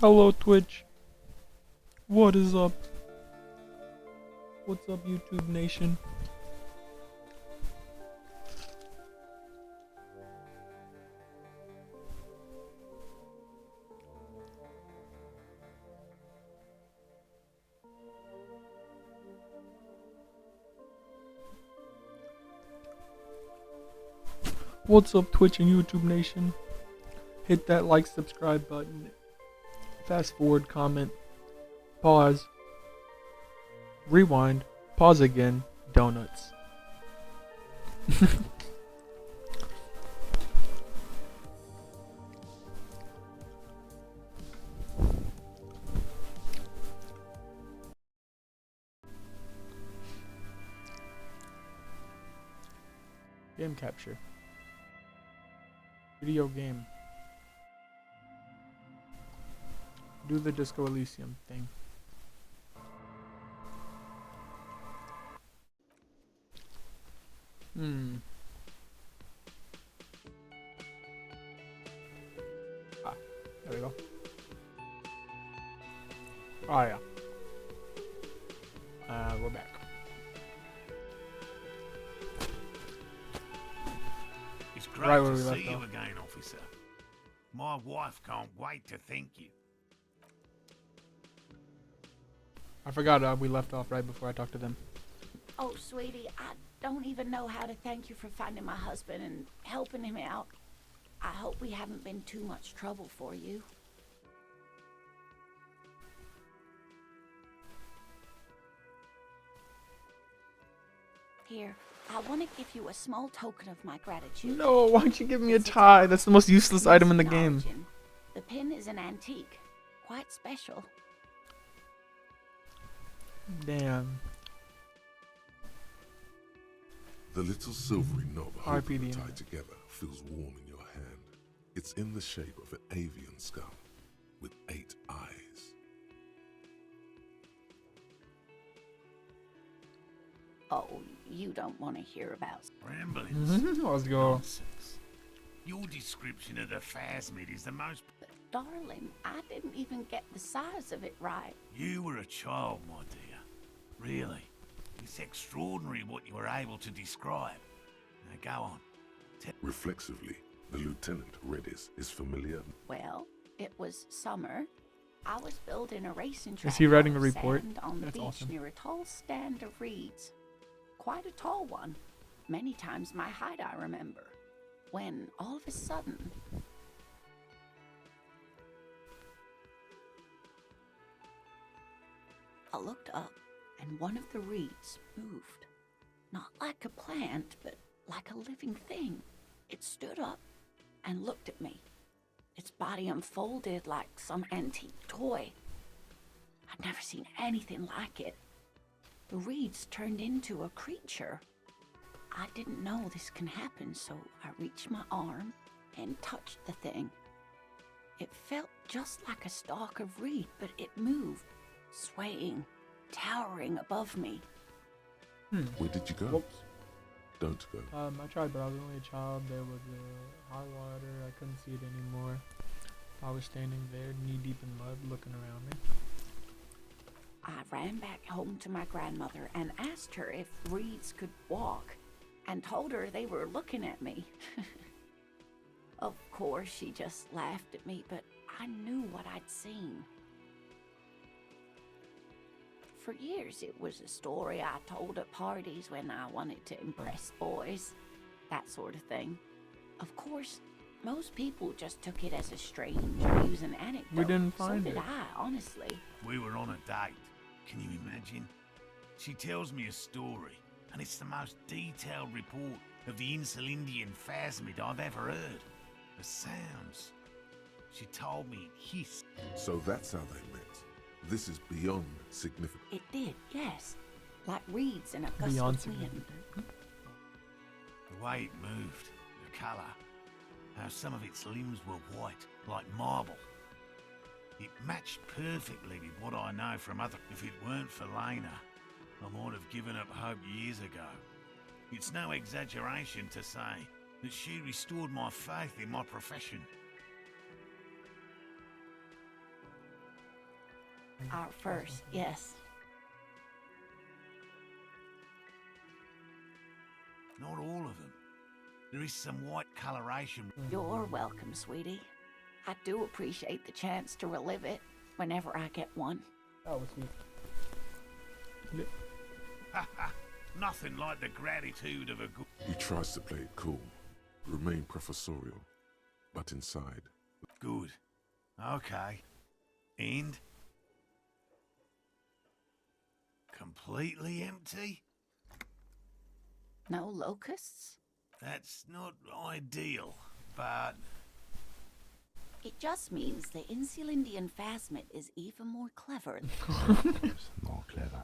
Hello Twitch. What is up? What's up YouTube Nation? What's up Twitch and YouTube Nation? Hit that like, subscribe button. Fast forward, comment, pause, rewind, pause again, donuts. Game capture. Video game. Do the Disco Elysium thing. There we go. Oh yeah. We're back. It's great Right where to we see left you off. again, officer. My wife can't wait to thank you. I forgot we left off right before I talked to them. Oh, sweetie, I don't even know how to thank you for finding my husband and helping him out. I hope we haven't been too much trouble for you. Here, I want to give you a small token of my gratitude. No, why'd you give me a tie? That's the most useless item in the game. Origin. The pin is an antique, quite special. Damn. The little silvery knob RP hopefully the tied together feels warm in your hand. It's in the shape of an avian skull with 8 eyes. Oh, you don't want to hear about. Ramblings. Let's go. Nonsense. Your description of the phasmid is the most... Darling, I didn't even get the size of it right. You were a child, my dear. Really. It's extraordinary what you were able to describe. Now go on. Reflexively, the lieutenant Redis is familiar. Well, it was summer. I was building a racing track. Is he writing out a of report? sand on the That's beach awesome. near a tall stand of reeds. Quite a tall one. Many times my height, I remember. When all of a sudden, I looked up and one of the reeds moved. Not like a plant, but like a living thing. It stood up and looked at me. Its body unfolded like some antique toy. I'd never seen anything like it. The reeds turned into a creature. I didn't know this can happen, so I reached my arm and touched the thing. It felt just like a stalk of reed, but it moved, swaying, towering above me. Where did you go? Whoops. Don't go. I tried, but I was only a child. There was high water. I couldn't see it anymore. I was standing there, knee deep in mud, looking around me. I ran back home to my grandmother and asked her if reeds could walk, and told her they were looking at me. Of course, she just laughed at me, but I knew what I'd seen. For years, it was a story I told at parties when I wanted to impress boys, that sort of thing. Of course, most people just took it as a strange, amusing anecdote. We didn't find So it. did I, honestly. We were on a date. Can you imagine? She tells me a story, and it's the most detailed report of the Insulindian phasmid I've ever heard. The sounds. She told me it hissed. So that's how they met. This is beyond significant. It did, yes. Like reeds in a gust Beyond of wind. significant. The way it moved, the colour, how some of its limbs were white, like marble. It matched perfectly with what I know from other... If it weren't for Lena, I might have given up hope years ago. It's no exaggeration to say that she restored my faith in my profession. Our first, yes. Not all of them. There is some white coloration. You're welcome, sweetie. I do appreciate the chance to relive it whenever I get one. That was sweet. Nothing like the gratitude of a good... He tries to play it cool, remain professorial, but inside. Good. Okay. And? Completely empty? No locusts? That's not ideal, but... It just means the Insulindian phasmid is even more clever. More clever.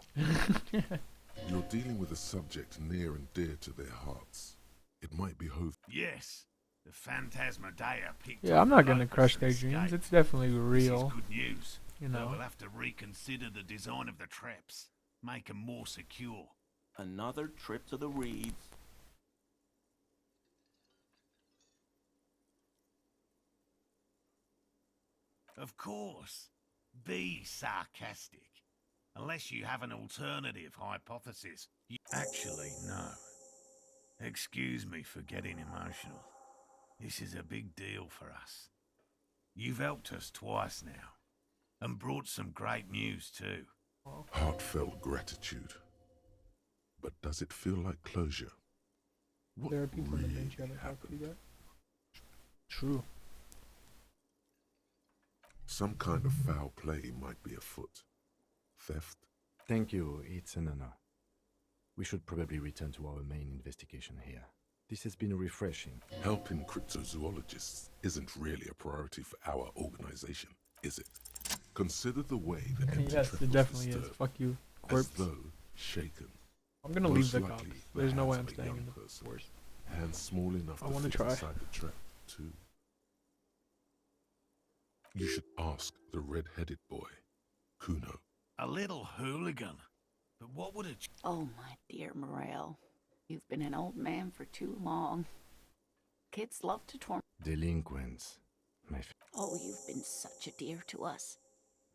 You're dealing with a subject near and dear to their hearts. It might behove. Yes, the Phantasmadeia picked Yeah, up I'm the not gonna locust crush and their dreams. escaped. It's definitely This real. is good news. You Though know. we'll have to reconsider the design of the traps. Make them more secure. Another trip to the reeds. Of course. Be sarcastic. Unless you have an alternative hypothesis. Actually, no. Excuse me for getting emotional. This is a big deal for us. You've helped us twice now. And brought some great news too. Heartfelt gratitude. But does it feel like closure? What There are people on the really bench you haven't talked to happened? yet. True. Some kind of foul play might be afoot. Theft? Thank you, it's an honor. We should probably return to our main investigation here. This has been refreshing. Helping cryptozoologists isn't really a priority for our organization, is it? Consider the way the empty Yes, trap it was definitely is. disturbed, Fuck you, as corpse. though shaken. I'm gonna Most leave the likely cops. the There's no way hands I'm of a staying young in the person. force. Hands small enough I to wanna fit try. inside the trap, too. You should ask the red-headed boy, Kuno. A little hooligan. But what would a... Oh, my dear Morel. You've been an old man for too long. Kids love to torment. Delinquents. Oh, you've been such a dear to us.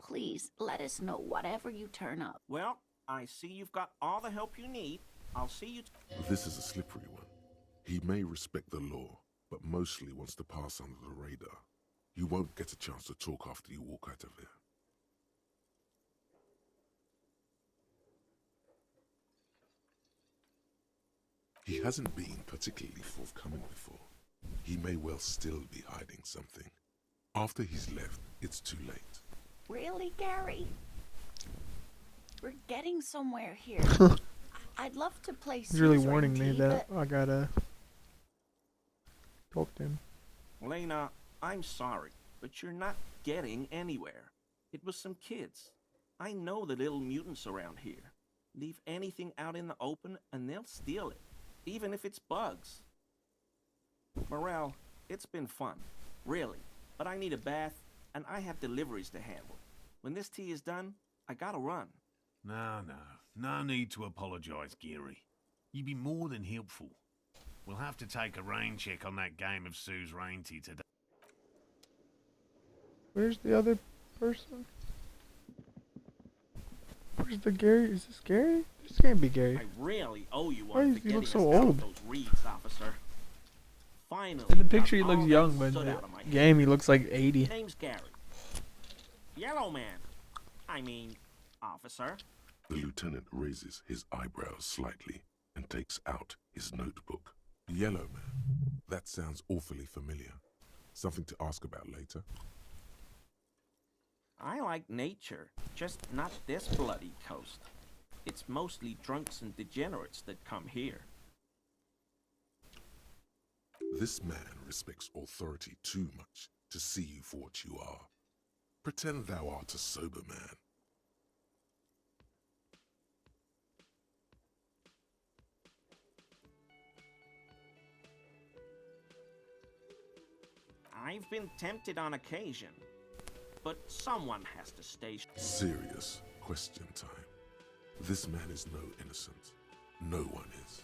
Please, let us know whatever you turn up. Well, I see you've got all the help you need. I'll see you. This is a slippery one. He may respect the law, but mostly wants to pass under the radar. You won't get a chance to talk after you walk out of here. He hasn't been particularly forthcoming before. He may well still be hiding something. After he's left, it's too late. Really, Gary? We're getting somewhere here. I'd love to play He's really Caesar warning and me tea, that but I gotta talk to him. Lena, I'm sorry, but you're not getting anywhere. It was some kids. I know the little mutants around here. Leave anything out in the open and they'll steal it, even if it's bugs. Morel, it's been fun, really, but I need a bath and I have deliveries to handle. When this tea is done, I gotta run. No need to apologise, Geary. You'd be more than helpful. We'll have to take a rain check on that game of Sue's Rainty today. Where's the other person? Where's the Gary? Is this Gary? This can't be Gary. I really owe you Why one does for he look getting so us out of old? those reeds, officer. Finally, In the got picture he all looks that young, but in soot the out of my head. game he looks like 80. Name's Gary. Yellow Man. I mean, officer. The lieutenant raises his eyebrows slightly and takes out his notebook. Yellow Man. That sounds awfully familiar. Something to ask about later. I like nature, just not this bloody coast. It's mostly drunks and degenerates that come here. This man respects authority too much to see you for what you are. Pretend thou art a sober man. I've been tempted on occasion, but someone has to stay. Serious question time. This man is no innocent. No one is.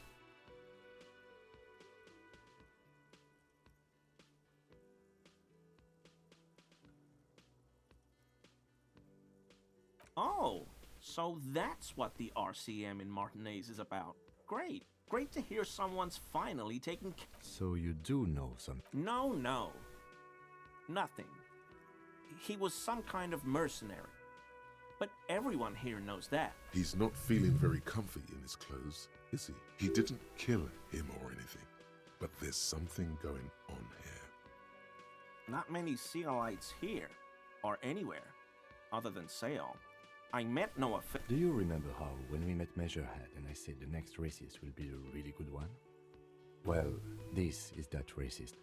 Oh, so that's what the RCM in Martinez is about. Great. Great to hear someone's finally taking care. So you do know some. No, no. Nothing. He was some kind of mercenary. But everyone here knows that. He's not feeling very comfy in his clothes, is he? He didn't kill him or anything. But there's something going on here. Not many Sealites here, or anywhere, other than Sail. I meant no offense. Do you remember how, when we met Measurehead and I said the next racist will be a really good one? Well, this is that racist.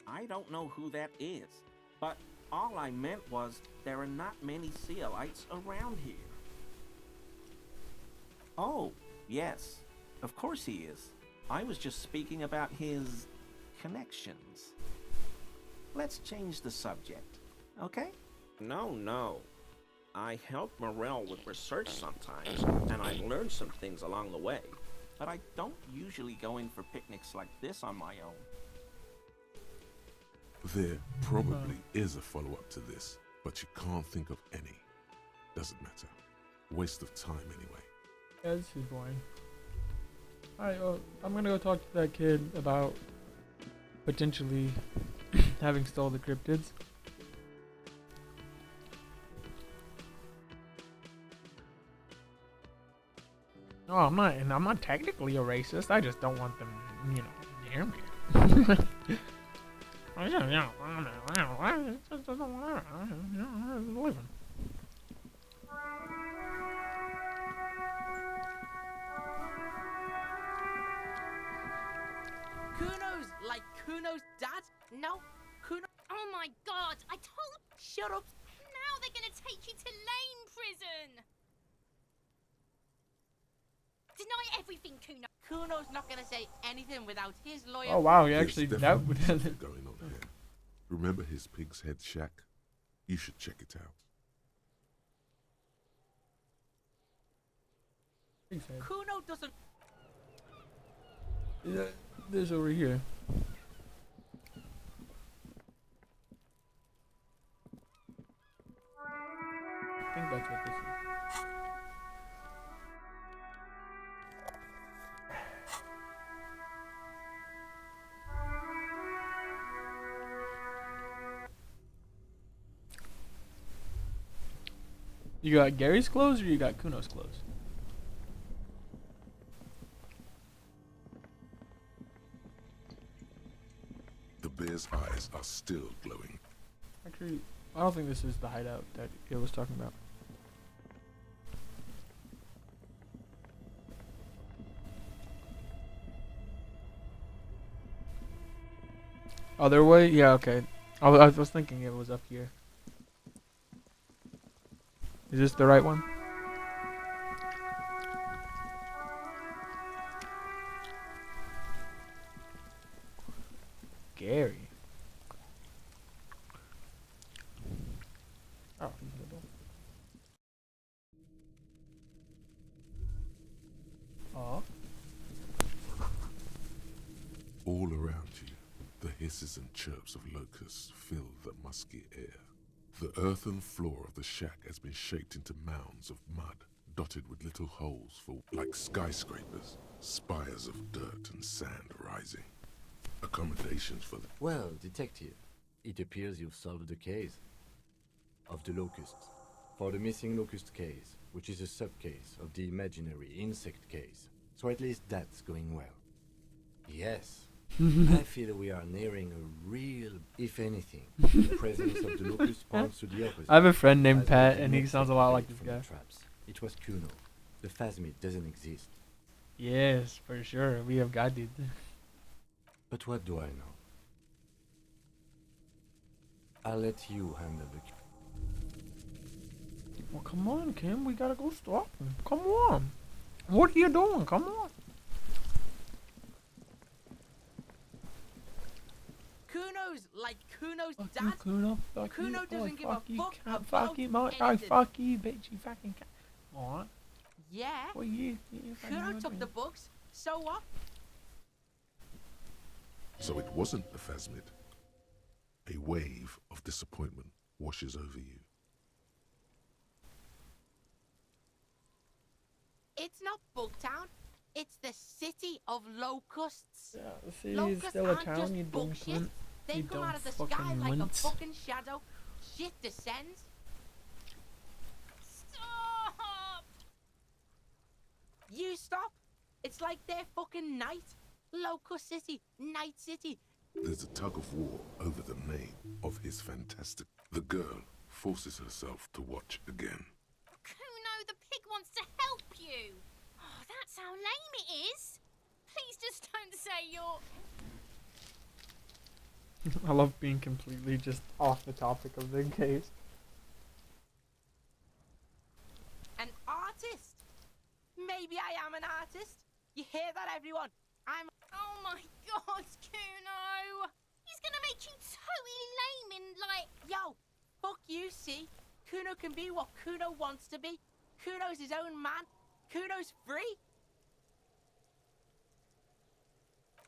I don't know who that is, but all I meant was there are not many Sealites around here. Oh, yes, of course he is. I was just speaking about his connections. Let's change the subject, okay? No, no. I help Morel with research sometimes, and I've learned some things along the way. But I don't usually go in for picnics like this on my own. There probably is a follow-up to this, but you can't think of any. Doesn't matter. Waste of time anyway. Yeah, this is boring. Alright, well, I'm gonna go talk to that kid about potentially having stole the cryptids. Oh, I'm not technically a racist. I just don't want them, you know, near me. Living. Kuno's like Kuno's dad? No, Kuno. Oh my god, I told. Shut up. Now they're gonna take you to Lane prison. Deny everything, Kuno. Kuno's not gonna say anything without his lawyer. Oh wow, he There's actually definitely something going on here. Remember his pig's head shack? You should check it out. Kuno doesn't. Yeah, this over here. I think that's what this is. You got Gary's clothes or you got Kuno's clothes? The bear's eyes are still glowing. Actually, I don't think this is the hideout that it was talking about. Other way? Yeah, okay. I was thinking it was up here. Is this the right one? Gary. Oh, he's in the door. Oh. All around you, the hisses and chirps of locusts fill the musky air. The earthen floor of the shack has been shaped into mounds of mud, dotted with little holes for like skyscrapers, spires of dirt and sand rising. Accommodations for the... Well, detective, it appears you've solved the case of the locusts. For the missing locust case, which is a sub-case of the imaginary insect case. So at least that's going well. Yes. I feel we are nearing a real, if anything, the presence of the locust points to the opposite. I have a friend named As Pat, we and he did sounds a not lot like take this from the guy. Traps. It was Kuno. The phasmid doesn't exist. Yes, for sure. We have God, dude. But what do I know? I'll let you handle the... Well, come on, Kim. We gotta go stop him. Come on. What are you doing? Come on. Kuno's like Kuno's Fuck dad. you, Kuno. Fuck Kuno you. doesn't give a fuck you, fuck cat. about Fuck you, bitch. You anything. fucking cat. Alright. Yeah. Well, yeah, if I knew Kuno it, took then- the bugs. So what? So it wasn't a phasmid. A wave of disappointment washes over you. It's not Bugtown. It's the city of locusts. Yeah, the city is Locusts still a aren't town, just you bug dumb shit. cunt. They You come dumb out of the fucking sky like a wince. fucking shadow. Shit descends. Stop! You stop. It's like their fucking night. Locust City, Night City. There's a tug of war over the name of his fantastic. The girl forces herself to watch again. Kuno, the pig wants to help you. Oh, that's how lame it is. Please just don't say you're... I love being completely just off the topic of the case. An artist. Maybe I am an artist. You hear that, everyone? I'm... Oh my god, Kuno! He's gonna make you totally lame in, like... Yo, fuck you, see? Kuno can be what Kuno wants to be. Kuno's his own man. Kuno's free.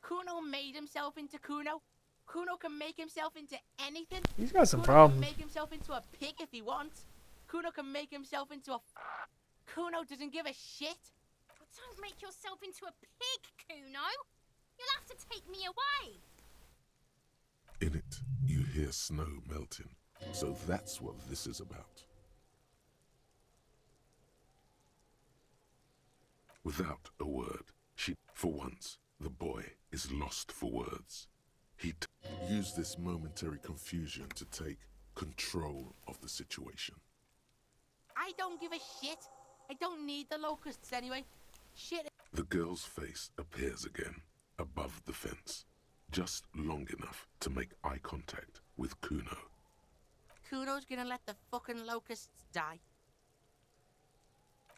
Kuno made himself into Kuno. Kuno can make himself into anything. He's got some Kuno problems. can make himself into a pig if he wants. Kuno can make himself into a... Kuno doesn't give a shit. Oh, don't make yourself into a pig, Kuno. You'll have to take me away. In it, you hear snow melting. So that's what this is about. Without a word, for once, the boy is lost for words. He used this momentary confusion to take control of the situation. I don't give a shit. I don't need the locusts anyway. Shit. The girl's face appears again, above the fence, just long enough to make eye contact with Kuno. Kuno's gonna let the fucking locusts die.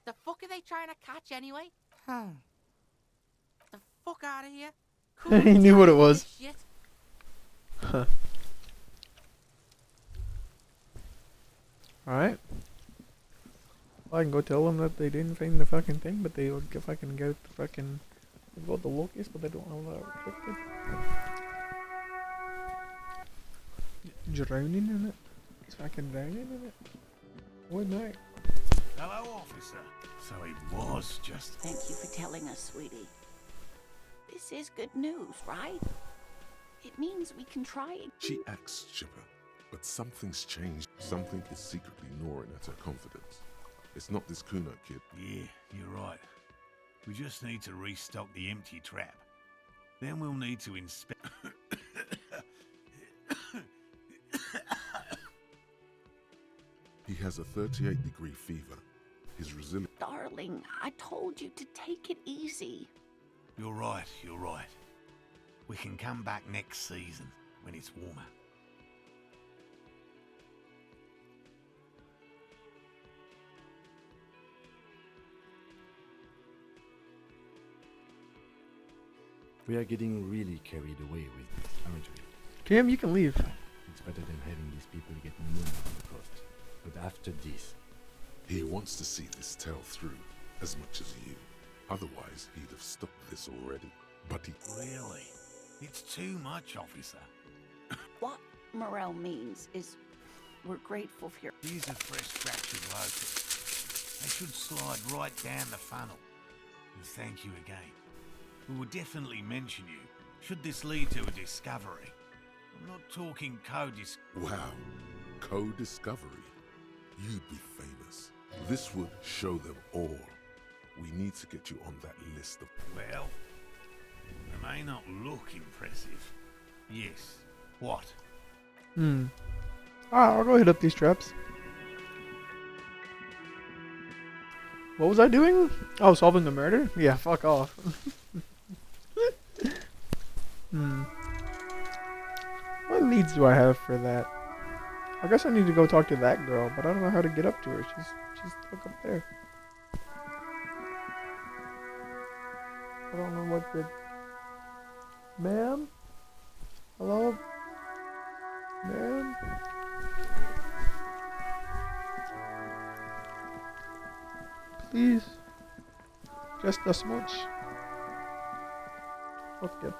The fuck are they trying to catch anyway? The fuck out of here. He knew what it was. Shit. Alright. Well, I can go tell them that they didn't find the fucking thing, but they would if I can get the fucking... About the locust, but they don't have that restricted. Drowning in it? It's fucking drowning in it? What night? Hello, officer. So it was just... Thank you for telling us, sweetie. This is good news, right? It means we can try it. She acts chipper, but something's changed. Something is secretly gnawing at her confidence. It's not this Kuno kid. Yeah, you're right. We just need to restock the empty trap. Then we'll need to inspect... He has a 38-degree fever. His resilience... Darling, I told you to take it easy. You're right, you're right. We can come back next season, when it's warmer. We are getting really carried away with this, aren't we? Cam, you can leave. It's better than having these people get pneumonia on the coast. But after this, He wants to see this tale through as much as you. Otherwise, he'd have stopped this already. But he... Really? It's too much, officer. What Morel means is we're grateful for your... Here's a fresh fractured locust. They should slide right down the funnel. And thank you again. We will definitely mention you, should this lead to a discovery. I'm not talking Wow. Co-discovery. You'd be famous. This would show them all. We need to get you on that list of... Well, they may not look impressive. Yes. What? Alright, I'll go hit up these traps. What was I doing? Oh, solving the murder? Yeah, fuck off. What leads do I have for that? I guess I need to go talk to that girl, but I don't know how to get up to her. She's stuck up there. I don't know what the... Ma'am? Hello? Ma'am? Please? Just a smooch. Okay.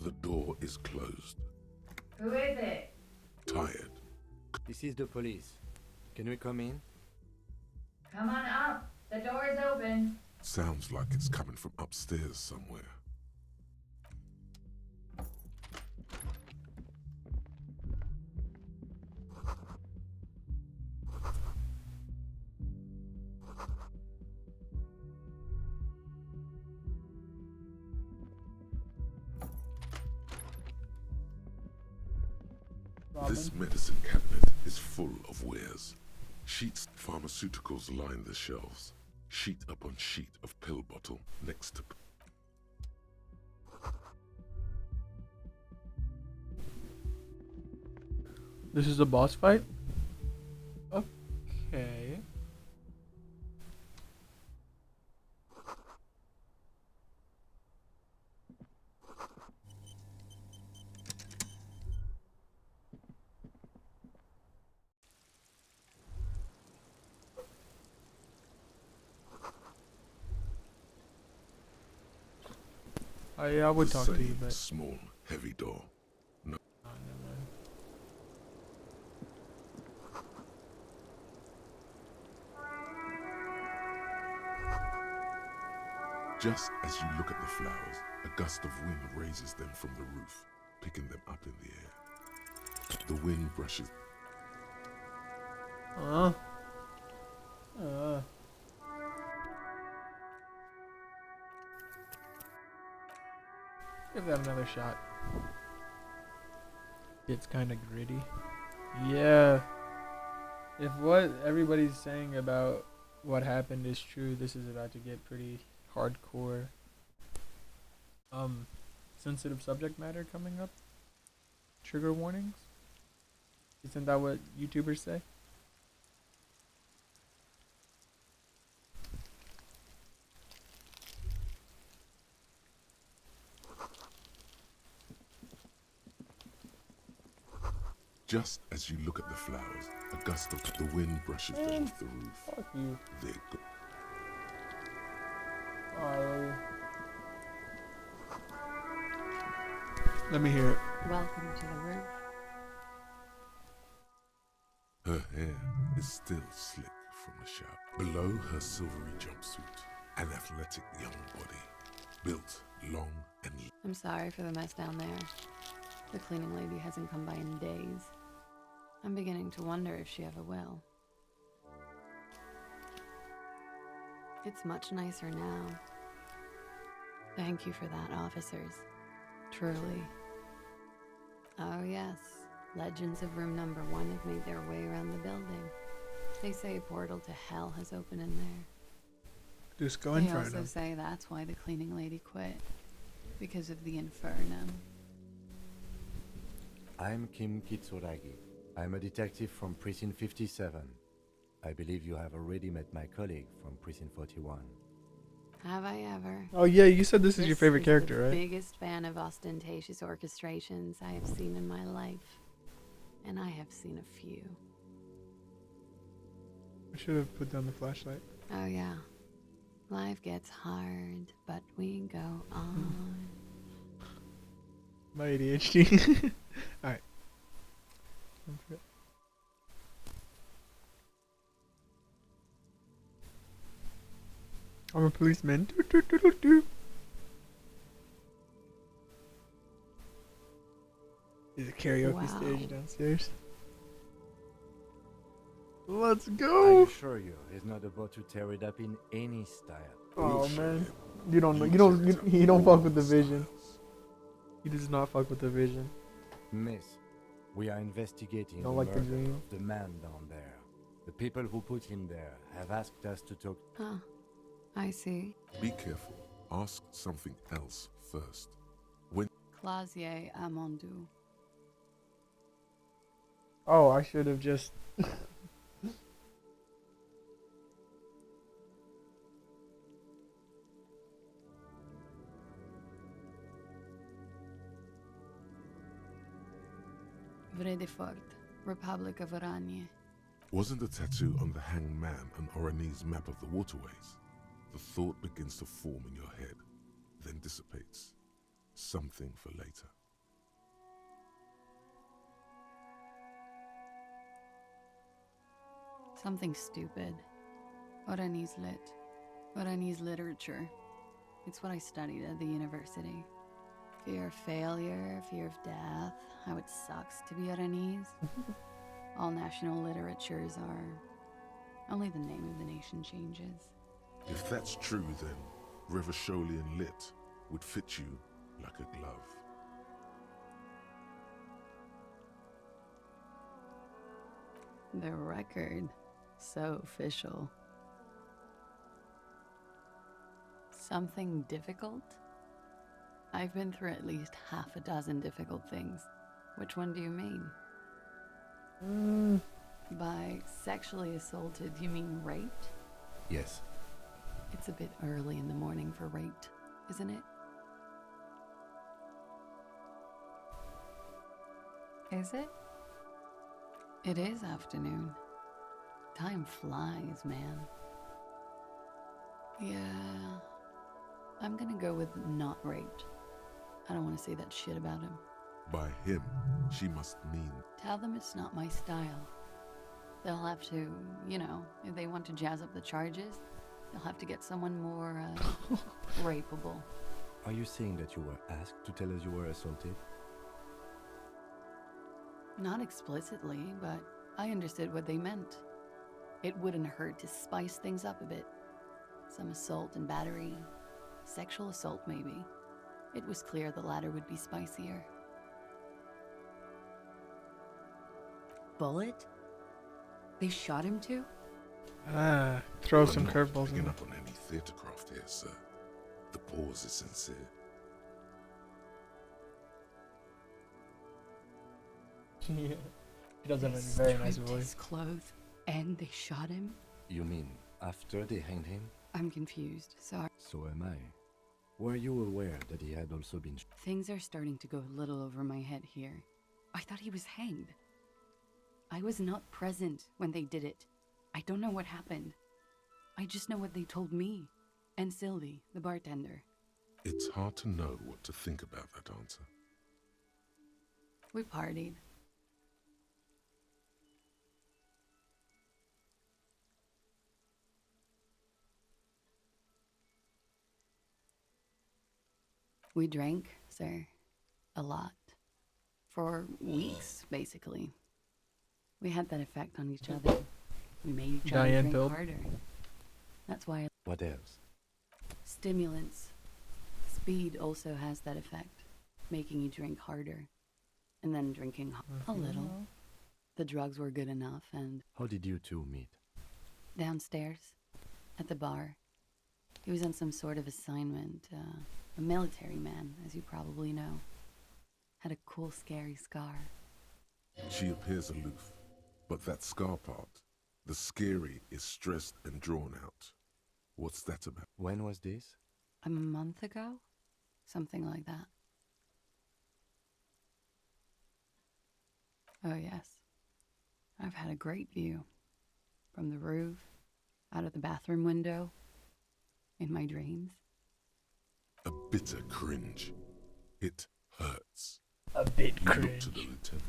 The door is closed. Who is it? Tired. This is the police. Can we come in? Come on up. The door is open. Sounds like it's coming from upstairs somewhere. This medicine cabinet is full of wares. Sheets, pharmaceuticals line the shelves. Sheet upon sheet of pill bottle next to... This is a boss fight? Okay. I would The talk to you, same but small, heavy door. No. oh, never mind. Just as you look at the flowers, a gust of wind raises them from the roof, picking them up in the air. The wind brushes... Uh. Give that another shot. It's kind of gritty. Yeah. If what everybody's saying about what happened is true, this is about to get pretty hardcore. Sensitive subject matter coming up. Trigger warnings. Isn't that what YouTubers say? Just as you look at the flowers, a gust of the wind brushes them off the roof. Fuck you. They go... Oh. Let me hear it. Welcome to the roof. Her hair is still slick from the shower. Below her silvery jumpsuit, an athletic young body, built long and... I'm sorry for the mess down there. The cleaning lady hasn't come by in days. I'm beginning to wonder if she ever will. It's much nicer now. Thank you for that, officers. Truly. Oh yes, legends of room number 1 have made their way around the building. They say a portal to hell has opened in there. Just go They Inferno. also say that's why the cleaning lady quit. Because of the Inferno. I'm Kim Kitsuragi. I'm a detective from Precinct 57. I believe you have already met my colleague from Precinct 41. Have I ever? Oh yeah, you said this is your favorite character, the right? Biggest fan of ostentatious orchestrations I have seen in my life. And I have seen a few. I should have put down the flashlight. Oh yeah. Life gets hard, but we go on. My ADHD. Alright. Don't forget. I'm a policeman. Doo, doo, doo, doo, doo. There's a karaoke stage downstairs. Let's I go! assure you, he's not about to tear it up in any style. Oh man, you don't know. You don't fuck with the vision. He does not fuck with the vision. Miss, we are investigating Don't the like the murder dream. of the man down there. The people who put him there have asked us to talk. Huh. I see. Be careful. Ask something else first. When Clasier Amandou. Oh, I should have just. Vredefort, Republic of Oranje. wasn't the tattoo on the hanged man an Oranese map of the waterways? The thought begins to form in your head, then dissipates. Something for later. Something stupid. Oranese lit. Oranese literature. It's what I studied at the university. Fear of failure, fear of death, how it sucks to be Oranese. All national literatures are. Only the name of the nation changes. If that's true, then Revacholian lit would fit you like a glove. The record. So official. Something difficult? I've been through at least half a dozen difficult things. Which one do you mean? By sexually assaulted, you mean raped? Yes. It's a bit early in the morning for raped, isn't it? Is it? It is afternoon. Time flies, man. Yeah. I'm gonna go with not raped. I don't want to say that shit about him. By him, she must mean Tell them it's not my style. They'll have to, you know, if they want to jazz up the charges, they'll have to get someone more, rapeable. Are you saying that you were asked to tell us you were assaulted? Not explicitly, but I understood what they meant. It wouldn't hurt to spice things up a bit. Some assault and battery. Sexual assault, maybe. It was clear the latter would be spicier. Bullet? They shot him too? Throw I'm some not curveballs in picking there. up on any theatre craft here, sir. The pause is sincere. Yeah. He does have a They very nice stripped voice. his clothes and they shot him? You mean after they hanged him? I'm confused, sorry. So am I. Were you aware that he had also been Things are starting to go a little over my head here. I thought he was hanged. I was not present when they did it. I don't know what happened. I just know what they told me. And Sylvie, the bartender. It's hard to know what to think about that answer. We partied. We drank, sir. A lot. For weeks, basically. We had that effect on each other. We made each other Diane drink build. harder. That's why What else? stimulants. Speed also has that effect, making you drink harder. And then drinking a little. The drugs were good enough, and How did you two meet? downstairs, at the bar, he was on some sort of assignment. A military man, as you probably know. Had a cool, scary scar. She appears aloof, but that scar part, the scary, is stressed and drawn out. What's that about? When was this? A month ago? Something like that. Oh, yes. I've had a great view. From the roof, out of the bathroom window, in my dreams. A bitter cringe. It hurts. A bit You look to cringe. the lieutenant.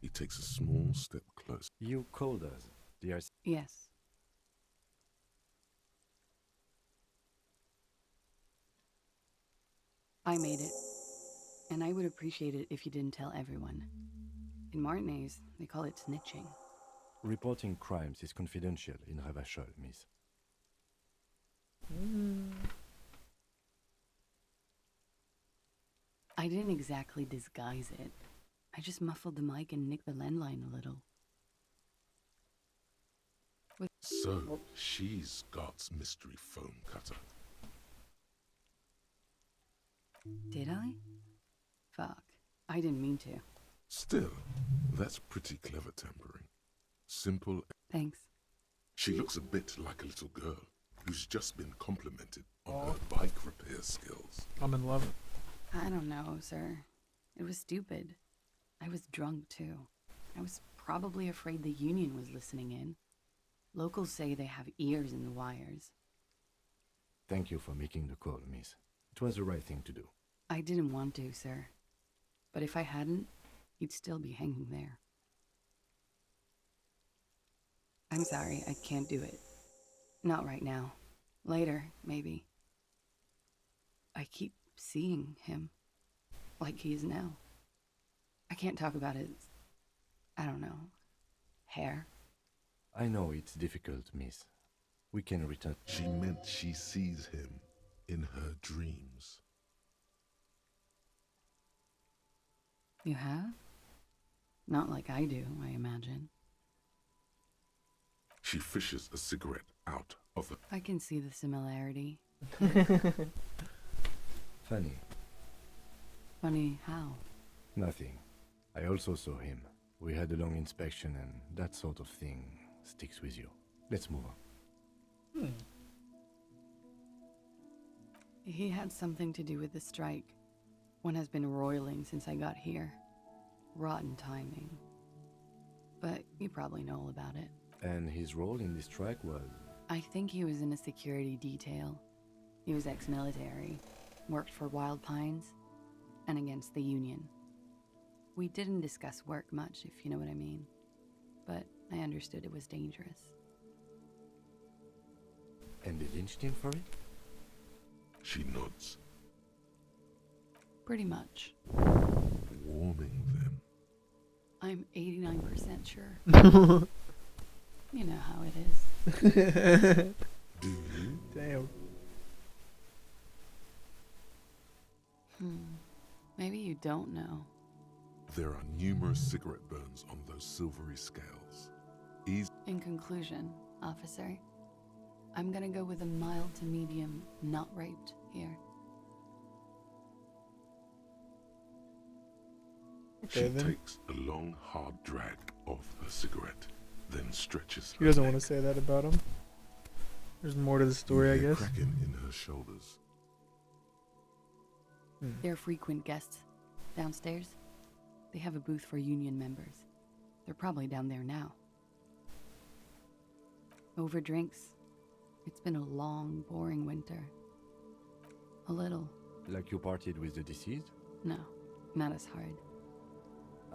He takes a small step closer. You called us. They are Yes. I made it. And I would appreciate it if you didn't tell everyone. In Martinez, they call it snitching. reporting crimes is confidential in Revachol, miss. I didn't exactly disguise it. I just muffled the mic and nicked the landline a little. So, she's Scott's mystery phone cutter. Did I? Fuck. I didn't mean to. Still, that's pretty clever tampering. Simple. Thanks. She looks a bit like a little girl who's just been complimented on her bike repair skills. I'm in love. I don't know, sir. It was stupid. I was drunk, too. I was probably afraid the union was listening in. Locals say they have ears in the wires. Thank you for making the call, miss. It was the right thing to do. I didn't want to, sir. But if I hadn't, he'd still be hanging there. I'm sorry, I can't do it. Not right now. Later, maybe. I keep seeing him. Like he is now. I can't talk about his... I don't know. Hair. I know it's difficult, miss. We can return. She meant she sees him in her dreams. You have? Not like I do, I imagine. She fishes a cigarette out of the... I can see the similarity. Funny. Funny how? Nothing. I also saw him. We had a long inspection and that sort of thing sticks with you. Let's move on. He had something to do with the strike. One has been roiling since I got here. Rotten timing. But you probably know all about it. And his role in this strike was... I think he was in a security detail. He was ex-military, worked for Wild Pines, and against the Union. We didn't discuss work much, if you know what I mean. But I understood it was dangerous. And they lynched him for it? She nods, Pretty much. warming them. I'm 89% sure. You know how it is. Do you? Damn. Maybe you don't know. There are numerous cigarette burns on those silvery scales. In conclusion, officer, I'm gonna go with a mild to medium not raped here. Okay, She then. takes a long, hard drag of her cigarette, then stretches He her doesn't neck. want to say that about him. There's more to the story, I You hear guess. cracking in her shoulders. They're frequent guests downstairs. They have a booth for union members. They're probably down there now. Over drinks. It's been a long, boring winter. A little. Like you partied with the deceased? No, not as hard.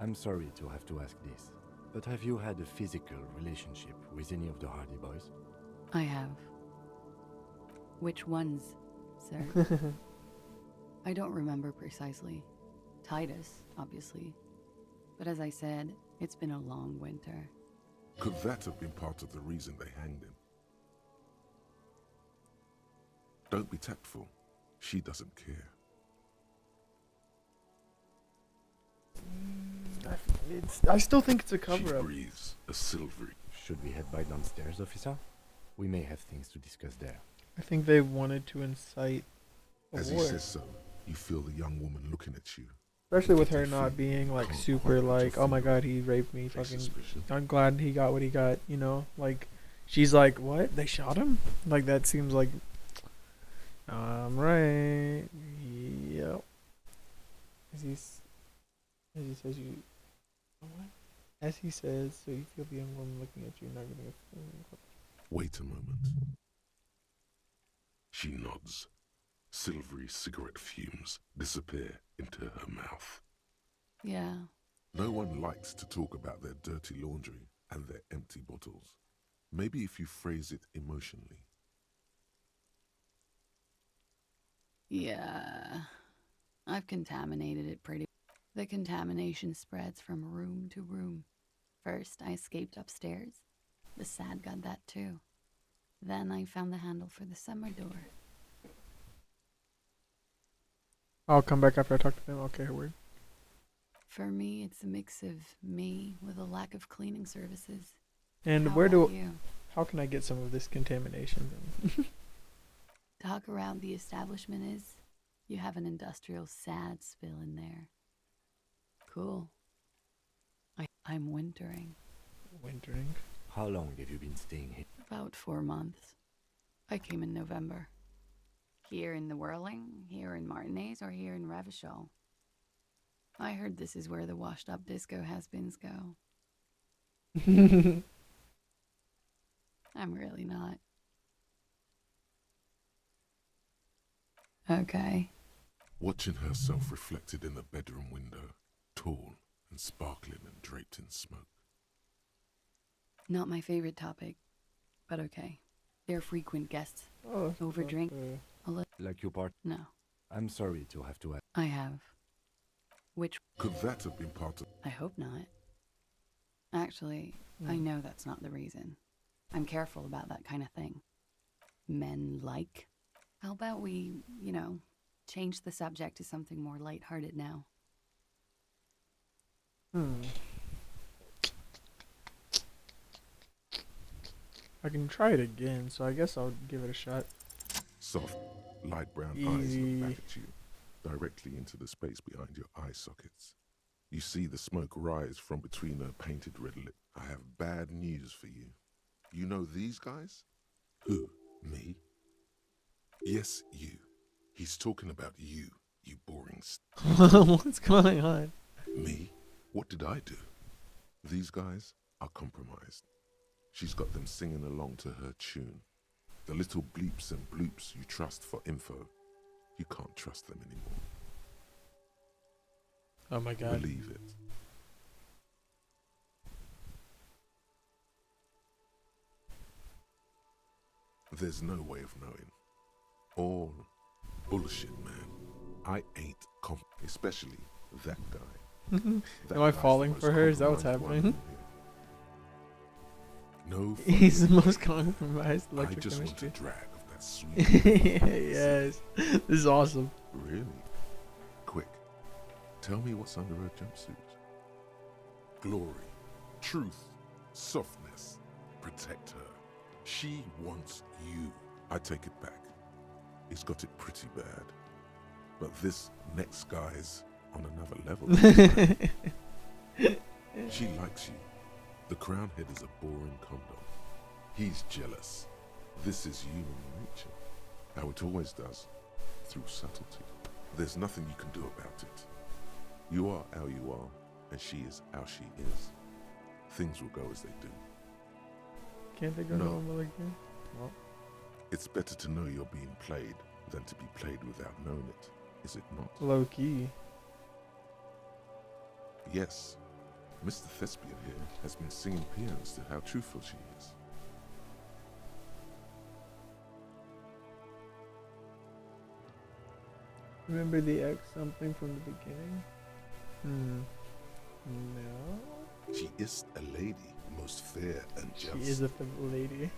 I'm sorry to have to ask this, but have you had a physical relationship with any of the Hardy Boys? I have. Which ones, sir? I don't remember precisely. Titus, obviously. But as I said, it's been a long winter. Could that have been part of the reason they hanged him? Don't be tactful. She doesn't care. I still think it's a She cover-up. breathes a silvery. Should we head back downstairs, officer? We may have things to discuss there. I think they wanted to incite a As he war. says so, you feel the young woman looking at you. Especially with her not being like super like, oh my god, he raped me, With fucking. suspicion. I'm glad he got what he got, you know? Like, she's like, what? They shot him? Like, that seems like. Right. Yep. As he says, you. What? As he says, so you feel the young woman looking at you, not giving a. Wait a moment. She nods. Silvery cigarette fumes disappear into her mouth. Yeah. No one likes to talk about their dirty laundry and their empty bottles. Maybe if you phrase it emotionally. Yeah. I've contaminated it pretty. The contamination spreads from room to room. First, I escaped upstairs. The sad got that too. Then I found the handle for the summer door. I'll come back after I talk to them. Okay, word. For me, it's a mix of me with a lack of cleaning services. And How where about do? you? How can I get some of this contamination? Talk around the establishment is You have an industrial sad spill in there. Cool. I'm wintering. Wintering. How long have you been staying here? About 4 months. I came in November. Here in the Whirling, here in Martinez, or here in Revachol. I heard this is where the washed-up disco has-beens go. I'm really not. Okay. Watching herself reflected in the bedroom window, tall and sparkling and draped in smoke. Not my favorite topic, but okay. They're frequent guests. Oh, Overdrink. A little. Like your part? No, I'm sorry to have to ask. I have. Which Could that have been part of... I hope not. Actually, I know that's not the reason. I'm careful about that kind of thing. Men like. How about we, change the subject to something more lighthearted now? I can try it again, so I guess I'll give it a shot. Soft, light brown eyes Easy. look back at you, directly into the space behind your eye sockets. You see the smoke rise from between her painted red lips. I have bad news for you. You know these guys? Who? Me? Yes, you. He's talking about you, you boring What's going on? Me? What did I do? These guys are compromised. She's got them singing along to her tune. The little bleeps and bloops you trust for info, you can't trust them anymore. Oh my god. Believe it. There's no way of knowing. All bullshit, man. I ain't especially that guy. That Am I guy's falling the for most her? Is that what's compromised one happening? in here. No, He's the fucking most compromised I just want electrochemistry. a drag of that sweet. Yes. This is awesome. Really? Quick, tell me what's under her jumpsuit. Glory, truth, softness. Protect her. She wants you. I take it back. He's got it pretty bad. But this next guy's on another level. She likes you. The crown head is a boring condom. He's jealous. This is human nature. How it always does. Through subtlety. There's nothing you can do about it. You are how you are, and she is how she is. Things will go as they do. Can't they go No. normal again? Well, It's better to know you're being played than to be played without knowing it, is it not? low key. Yes, Mr. Thespian here has been singing paeans to how truthful she is. Remember the X something from the beginning? No. She is a lady, most fair and She just. is a lady.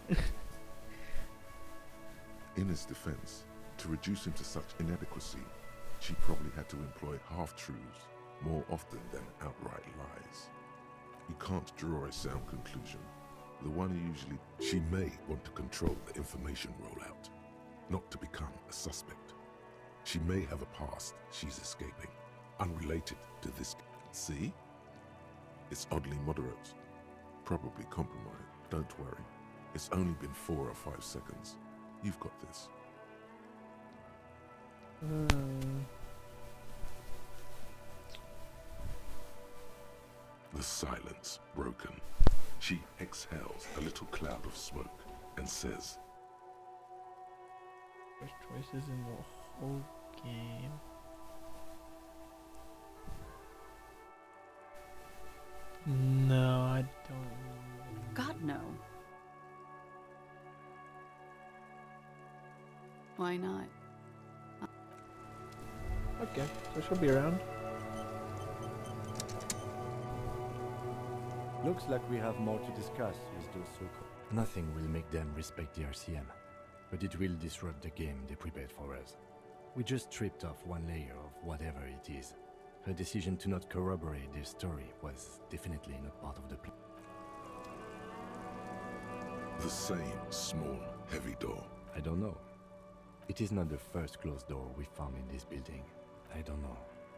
In his defense, to reduce him to such inadequacy, she probably had to employ half-truths more often than outright lies. You can't draw a sound conclusion. The one who usually... She may want to control the information rollout, not to become a suspect. She may have a past she's escaping, unrelated to this. See? It's oddly moderate. Probably compromised. Don't worry. It's only been 4 or 5 seconds. You've got this. The silence broken. She exhales a little cloud of smoke and says, First choices in the whole game. No, I don't. God, no. Why not? Okay, so she'll be around. Looks like we have more to discuss with those so-called. Nothing will make them respect the RCM, but it will disrupt the game they prepared for us. We just stripped off one layer of whatever it is. Her decision to not corroborate their story was definitely not part of the plan. the same small, heavy door. I don't know. It is not the first closed door we found in this building. I don't know.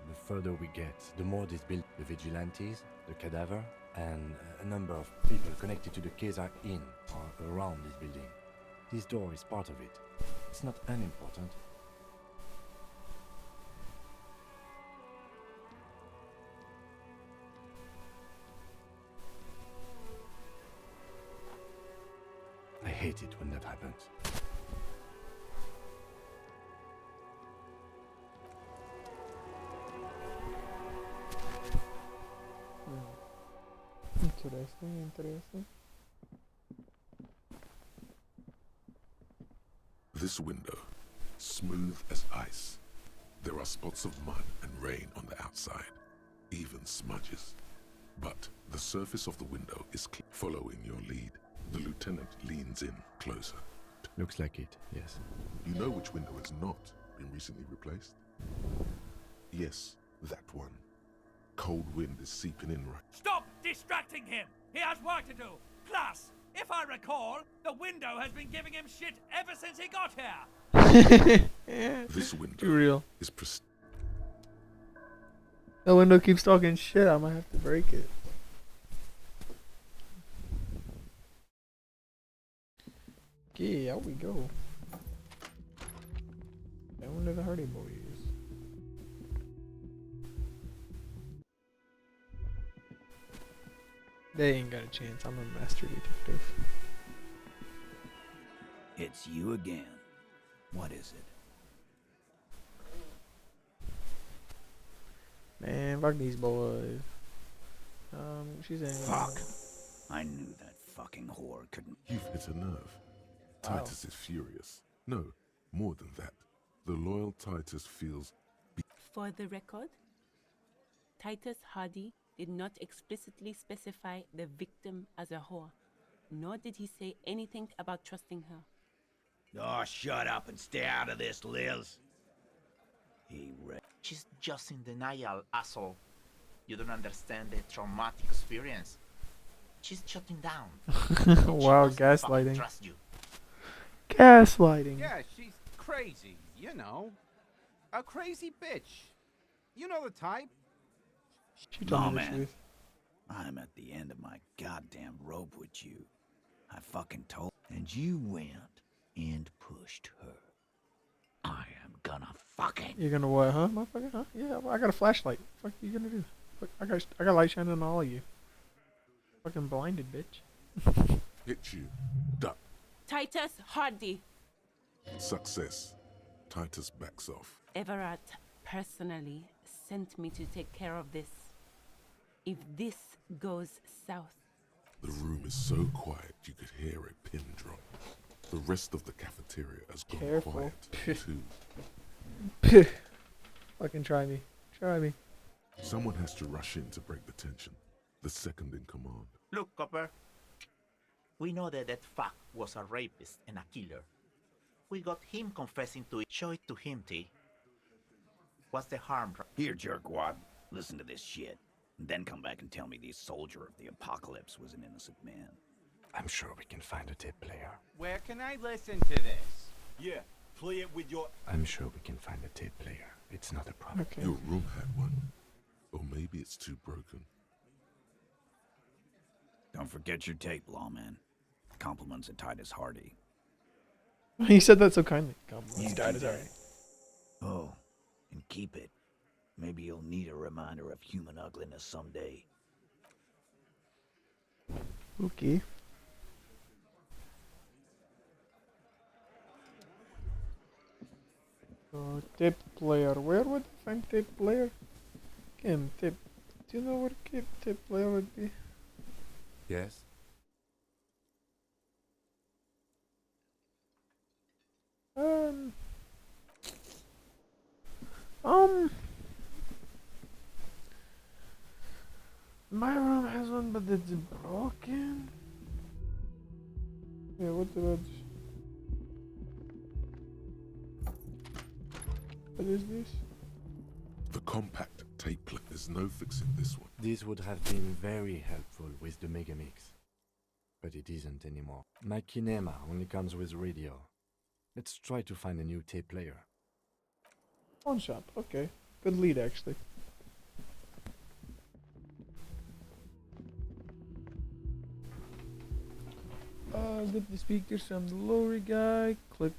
The further we get, the more this build, the vigilantes, the cadaver, and a number of people connected to the case are in or around this building. This door is part of it. It's not unimportant. I hate it when that happens. Interesting. This window, smooth as ice. There are spots of mud and rain on the outside, even smudges. But the surface of the window is following your lead. The lieutenant leans in closer. Looks like it, yes. You know which window has not been recently replaced? Yes, that one. Cold wind is seeping in right. Stop distracting him! He has work to do! Plus, if I recall, the window has been giving him shit ever since he got here! This window Too real. is pristine. The window keeps talking shit, I might have to break it. Okay, out we go. I wonder the Hardy Boys. They ain't got a chance. I'm a master detective. It's you again. What is it? Man, fuck these boys. She's in. Fuck. I knew that fucking whore couldn't. You've hit a nerve. Titus is furious. No, more than that. The loyal Titus feels. For the record, Titus Hardy did not explicitly specify the victim as a whore, nor did he say anything about trusting her. Oh, shut up and stay out of this, Liz. She's just in denial, asshole. You don't understand the traumatic experience. She's shutting down. Wow, she doesn't fucking gaslighting. trust you. Gaslighting. Yeah, she's crazy, you know. A crazy bitch. You know the type. She told me the man. truth. I'm at the end of my goddamn rope with you. I fucking told. And you went and pushed her. I am gonna fucking. You're gonna what, huh, motherfucker? Huh? Yeah, well, I got a flashlight. What you gonna do? Fuck, I got light shining on all of you. Fucking blinded, bitch. Hit you. Duck. Titus Hardy. Success. Titus backs off. Everett personally sent me to take care of this. If this goes south. The room is so quiet you could hear a pin drop. The rest of the cafeteria has gone Careful. quiet too. Fucking try me. Try me. Someone has to rush in to break the tension. The second in command. Look, Copper. We know that fuck was a rapist and a killer. We got him confessing to it. Show it to him, T. What's the harm? Here, jerkwad. Listen to this shit. And then come back and tell me the soldier of the apocalypse was an innocent man. I'm sure we can find a tape player. Where can I listen to this? Yeah, play it with your... I'm sure we can find a tape player. It's not a problem. Okay. Your room had one. Or maybe it's too broken. Don't forget your tape, lawman. Compliments of Titus Hardy. He said that so kindly. Compliments, Yeah, Titus Hardy. Oh, and keep it. Maybe you'll need a reminder of human ugliness someday. Okay. Tape player. Where would I find tape player? Kim, tape. Do you know where tape player would be? Yes? My room has one, but it's broken. Yeah, what did I just... What is this? The compact tape player. There's no fixing this one. This would have been very helpful with the Megamix. But it isn't anymore. My Kinema only comes with radio. Let's try to find a new tape player. Pawn shop. Okay. Good lead, actually. Get the speakers from the lorry guy. Click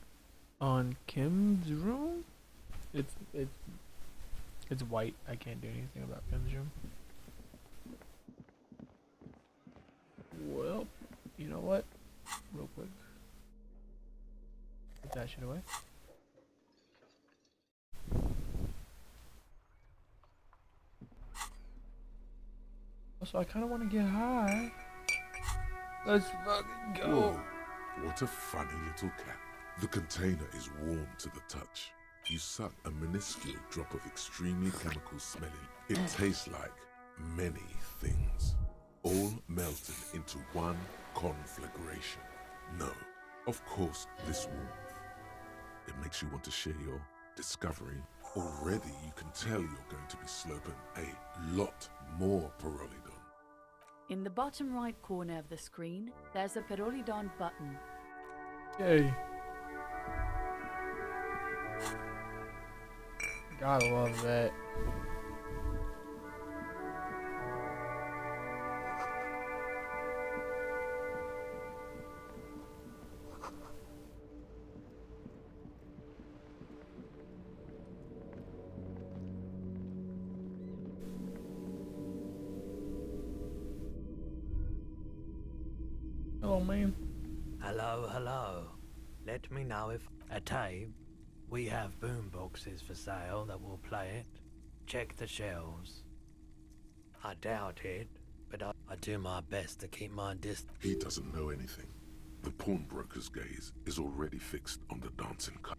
on Kim's room. It's white. I can't do anything about Kim's room. Well, you know what? Real quick. Put that shit away. Also, I kind of want to get high. Let's fucking go. Whoa, what a funny little cat. The container is warm to the touch. You suck a minuscule drop of extremely chemical smelling. It tastes like many things, all melted into one conflagration. No, of course, this warmth. It makes you want to share your discovery. Already you can tell you're going to be sloping a lot more Pyrrolidon. In the bottom right corner of the screen, there's a Pyrrolidon button. Yay. Gotta love that. Hello, man. Hello, hello. Let me know if a tape. We have boom boxes for sale that will play it. Check the shelves. I doubt it, but I do my best to keep my distance. He doesn't know anything. The pawnbroker's gaze is already fixed on the dancing cup.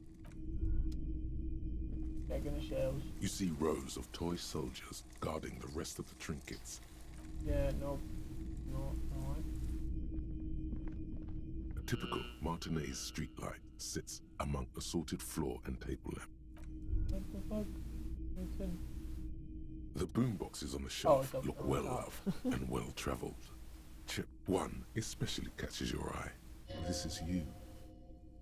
Checking the shelves. You see rows of toy soldiers guarding the rest of the trinkets. Yeah, no. No. A typical Martinez streetlight sits among assorted floor and table lamp. What the fuck? It's in... The boomboxes on the shelf it's look up well top. loved and well traveled. Chip 1 especially catches your eye. This is you.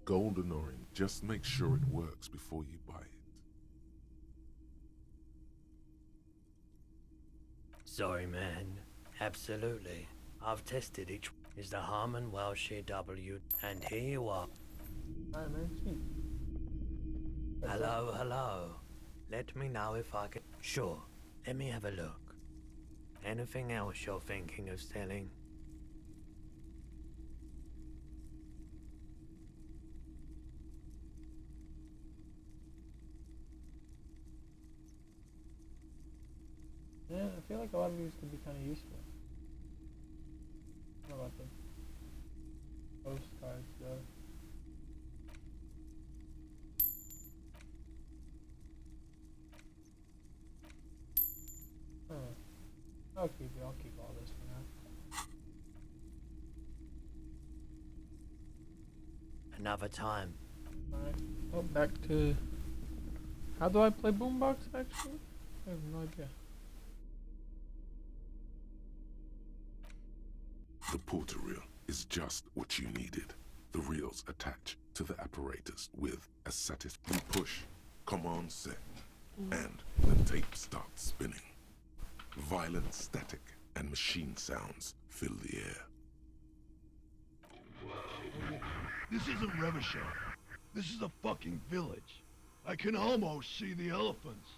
Golden orange. Just make sure it works before you buy it. Sorry, man. Absolutely. I've tested each. Is the Harmon Welshire W, and here you are. Alright, man. Sweet. Hello, hello. Let me know if I can. Sure. Let me have a look. Anything else you're thinking of selling? Yeah, I feel like a lot of these could be kind of useful. What about the postcards, though? I'll keep all this for now. Another time. Alright, well, back to... How do I play Boombox, actually? I have no idea. The porter reel is just what you needed. The reels attach to the apparatus with a satisfying push, command set, and the tape starts spinning. Violent static and machine sounds fill the air. This isn't Revachol. This is a fucking village. I can almost see the elephants.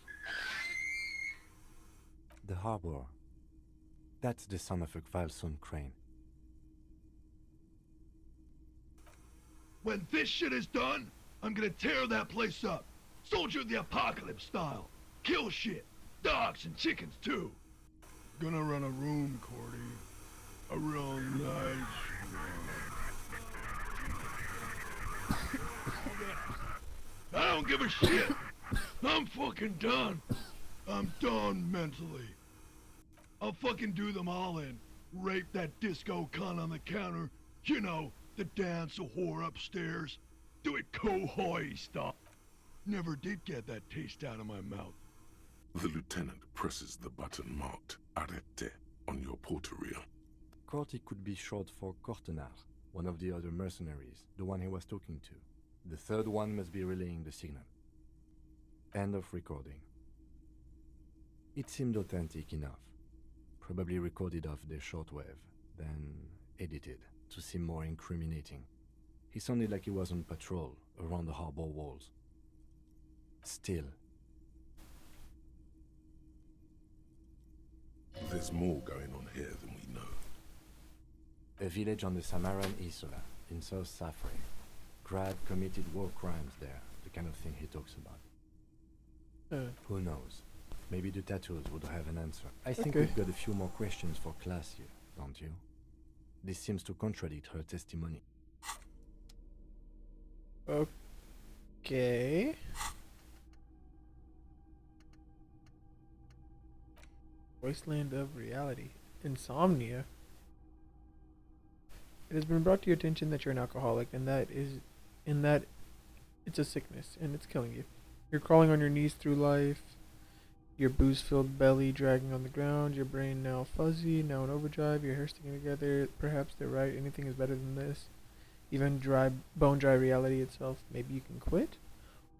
The harbor. That's the son of a Kvalson crane. When this shit is done, I'm gonna tear that place up. Soldier of the Apocalypse style. Kill shit. Dogs and chickens too. Gonna run a room, Cordy. A real nice one. I don't give a shit. I'm fucking done. I'm done mentally. I'll fucking do them all in. Rape that disco cunt on the counter. You know, the dance a whore upstairs. Do it cohoy style. Never did get that taste out of my mouth. The lieutenant presses the button marked Arrête on your porter reel. Corty could be short for Cortenar, one of the other mercenaries, the one he was talking to. The third one must be relaying the signal. End of recording. It seemed authentic enough. Probably recorded off the shortwave, then edited to seem more incriminating. He sounded like he was on patrol around the harbor walls. Still. There's more going on here than we know. A village on the Samaran Isola, in South Safri. Grad committed war crimes there, the kind of thing he talks about. Who knows? Maybe the tattoos would have an answer. I think we've got a few more questions for class here, don't you? This seems to contradict her testimony. Okay. Wasteland of reality. Insomnia. It has been brought to your attention that you're an alcoholic, and that it's a sickness, and it's killing you. You're crawling on your knees through life, your booze-filled belly dragging on the ground, your brain now fuzzy, now in overdrive, your hair sticking together. Perhaps they're right, anything is better than this. Even bone-dry reality itself. Maybe you can quit?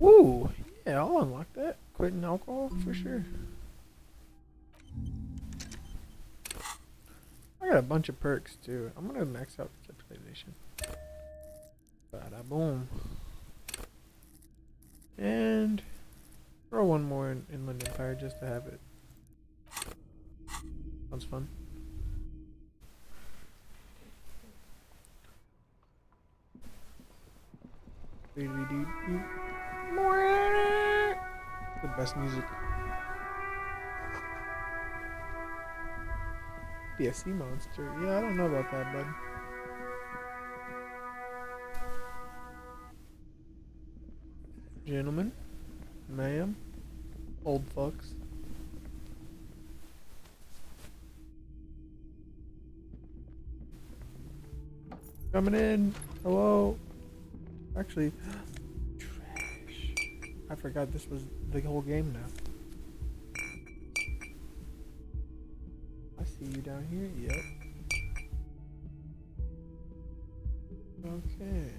Ooh, yeah, I'll unlock that. Quitting alcohol, for sure. I got a bunch of perks, too. I'm gonna max out conceptualization. Bada boom. And throw one more in Inland Empire just to have it. Sounds fun. The best music. Be a sea monster. Yeah, I don't know about that, bud. Gentlemen, ma'am, old fucks. Coming in. Hello. Actually, trash. I forgot this was the whole game now. I see you down here. Yep. Okay.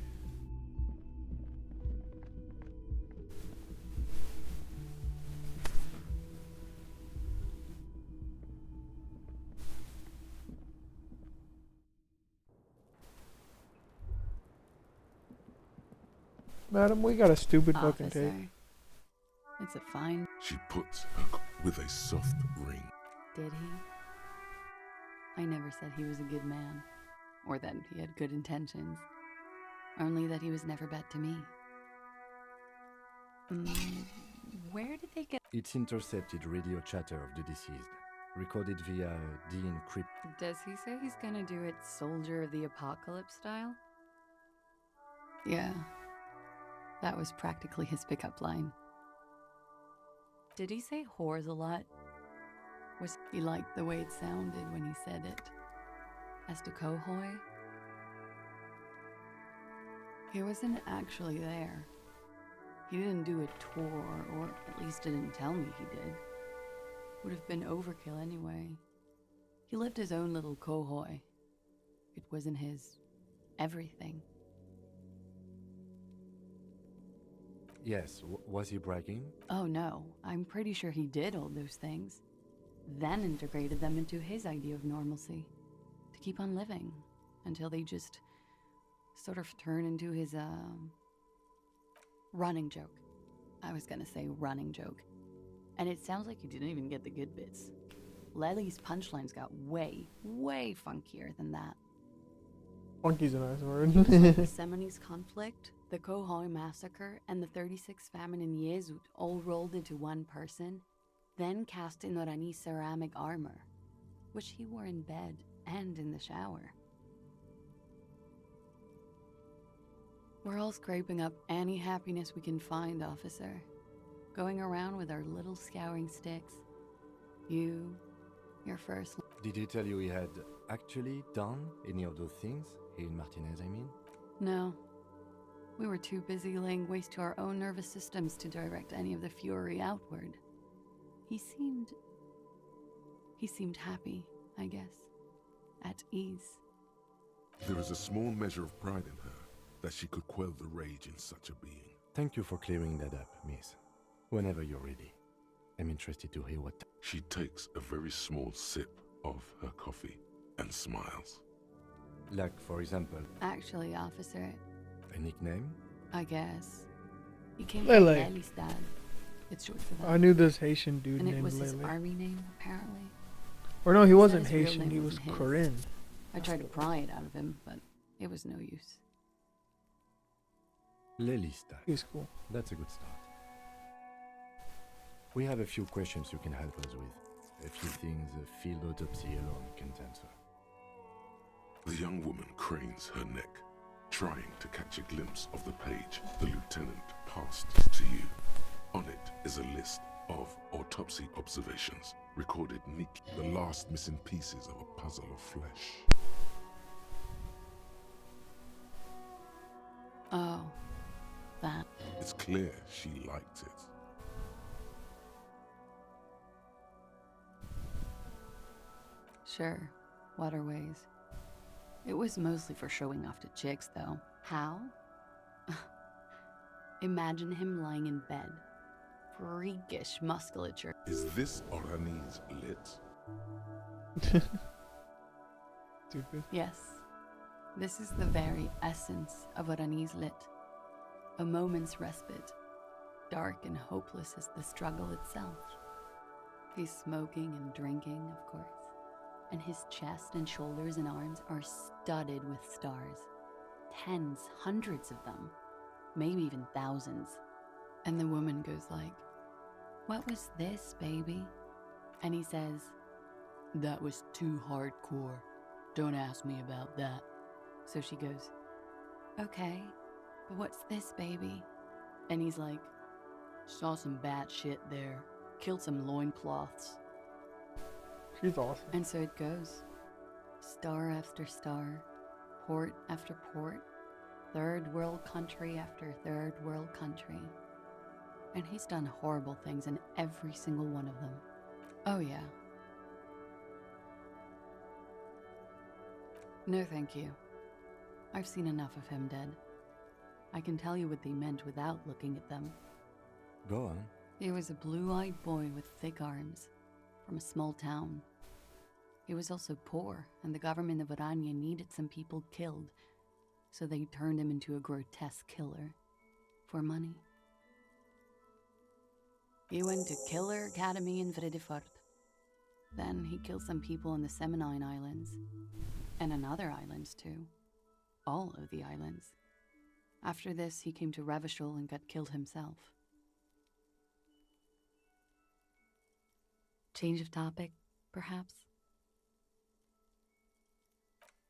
Madam, we got a stupid fucking tape. It's a fine. She puts her with a soft ring. Did he? I never said he was a good man, or that he had good intentions. Only that he was never bad to me. Where did they get? It's intercepted radio chatter of the deceased, recorded via de-encrypt. Does he say he's gonna do it Soldier of the Apocalypse style? Yeah. That was practically his pickup line. Did he say whores a lot? Was he liked the way it sounded when he said it? As to Kohoi? He wasn't actually there. He didn't do a tour, or at least didn't tell me he did. Would have been overkill anyway. He lived his own little Kohoi. It wasn't his everything. Yes, was he bragging? Oh no, I'm pretty sure he did all those things. Then integrated them into his idea of normalcy. To keep on living. Until they just sort of turn into his, running joke. I was gonna say running joke. And it sounds like you didn't even get the good bits. Lely's punchlines got way, way funkier than that. Funky's a nice word. The Seminoles conflict, the Kohoi massacre, and the 36 famine in Yezut all rolled into one person, then cast in Orani ceramic armor, which he wore in bed and in the shower. We're all scraping up any happiness we can find, officer. Going around with our little scouring sticks. You, your first... Did he tell you he had actually done any of those things? He and Martinez, I mean? No. We were too busy laying waste to our own nervous systems to direct any of the fury outward. He seemed happy, I guess. At ease. There is a small measure of pride in her, that she could quell the rage in such a being. Thank you for clearing that up, miss. Whenever you're ready. I'm interested to hear what... She takes a very small sip of her coffee and smiles. Like, for example... Actually, officer, A nickname? I guess. He came Lele. from Lelystad. It's short for that. I knew this Haitian dude and named it was his Lele. army name, apparently. Or no, he Said wasn't his real Haitian, name he was wasn't his. Korean. I tried to pry it out of him, but it was no use. Lelystad. He's cool. That's a good start. We have a few questions you can help us with. A few things a field autopsy alone can't answer. The young woman cranes her neck, trying to catch a glimpse of the page the lieutenant passed to you. On it is a list of autopsy observations, recorded neatly, the last missing pieces of a puzzle of flesh. Oh, that. It's clear she liked it. Sure, waterways. It was mostly for showing off to chicks, though. How? Imagine him lying in bed. Freakish musculature. Is this Orani's lit? Stupid. Yes. This is the very essence of what Annie's lit. A moment's respite. Dark and hopeless as the struggle itself. He's smoking and drinking, of course. And his chest and shoulders and arms are studded with stars. Tens, hundreds of them. Maybe even thousands. And the woman goes like, "What was this, baby?" And he says, "That was too hardcore. Don't ask me about that." So she goes, "Okay, but what's this, baby?" And he's like, "Saw some bad shit there. Killed some loincloths." She's awesome. And so it goes. Star after star, port after port, third world country after third world country. And he's done horrible things in every single one of them. Oh yeah. No thank you. I've seen enough of him dead. I can tell you what they meant without looking at them. Go on. He was a blue-eyed boy with thick arms, from a small town. He was also poor, and the government of Orania needed some people killed, so they turned him into a grotesque killer. For money. He went to Killer Academy in Vredefort. Then he killed some people on the Seminine Islands, and on other islands too. All of the islands. After this, he came to Revachol and got killed himself. Change of topic, perhaps?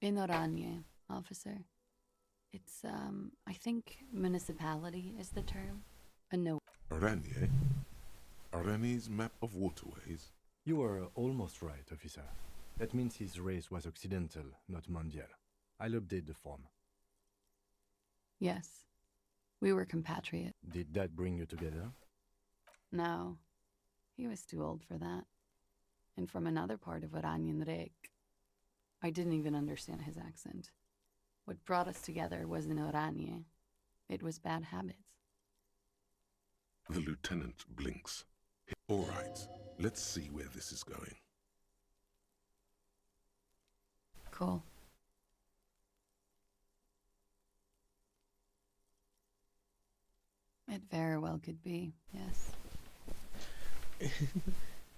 In Oranje, officer. It's, I think municipality is the term. No. Oranje? Orani's map of waterways? You were almost right, officer. That means his race was occidental, not mondial. I'll update the form. Yes. We were compatriots. Did that bring you together? No. He was too old for that. And from another part of Oranien Rek. I didn't even understand his accent. What brought us together wasn't Oranje. It was bad habits. The lieutenant blinks. All right, let's see where this is going. Cool. It very well could be, yes.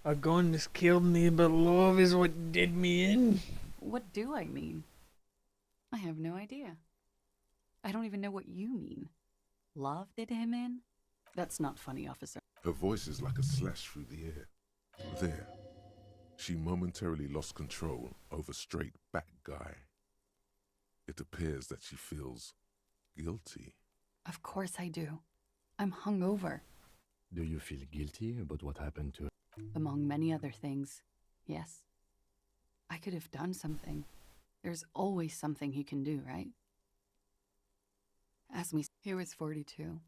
A gun has killed me, but love is what did me in. What do I mean? I have no idea. I don't even know what you mean. Love did him in? That's not funny, officer. Her voice is like a slash through the air. There. She momentarily lost control over straight back guy. It appears that she feels guilty. Of course I do. I'm hungover. Do you feel guilty about what happened to her? Among many other things, yes. I could have done something. There's always something he can do, right? Ask me. He was 42.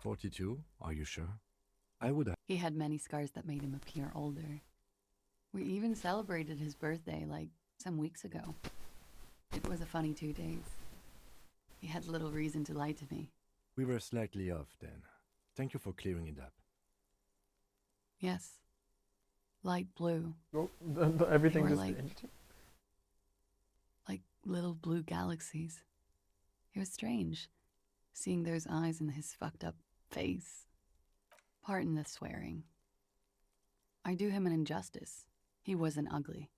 42? Are you sure? I would have... He had many scars that made him appear older. We even celebrated his birthday, like, some weeks ago. It was a funny 2 days. He had little reason to lie to me. We were slightly off then. Thank you for clearing it up. Yes. Light blue. Oh, everything They were just like little blue galaxies. It was strange, seeing those eyes in his fucked up face. Pardon the swearing. I do him an injustice. He wasn't ugly.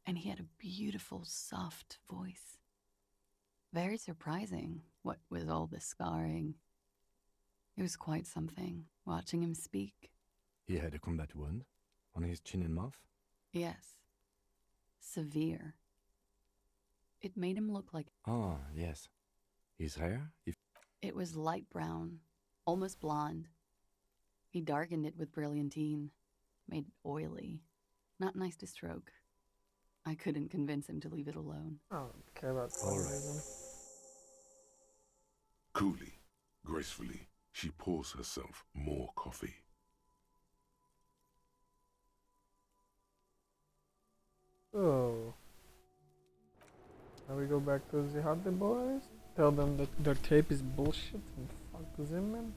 And he had a beautiful, soft voice. Very surprising, what with all the scarring. It was quite something, watching him speak. He had a combat wound on his chin and mouth? Yes. Severe. It made him look like... Ah, yes. His hair? It was light brown, almost blonde. He darkened it with brilliantine, made it oily. Not nice to stroke. I couldn't convince him to leave it alone. I don't care about colorism. Coolly, gracefully, she pours herself more coffee. So, now we go back to the Hot Boys. Tell them that their tape is bullshit and fuck them, man.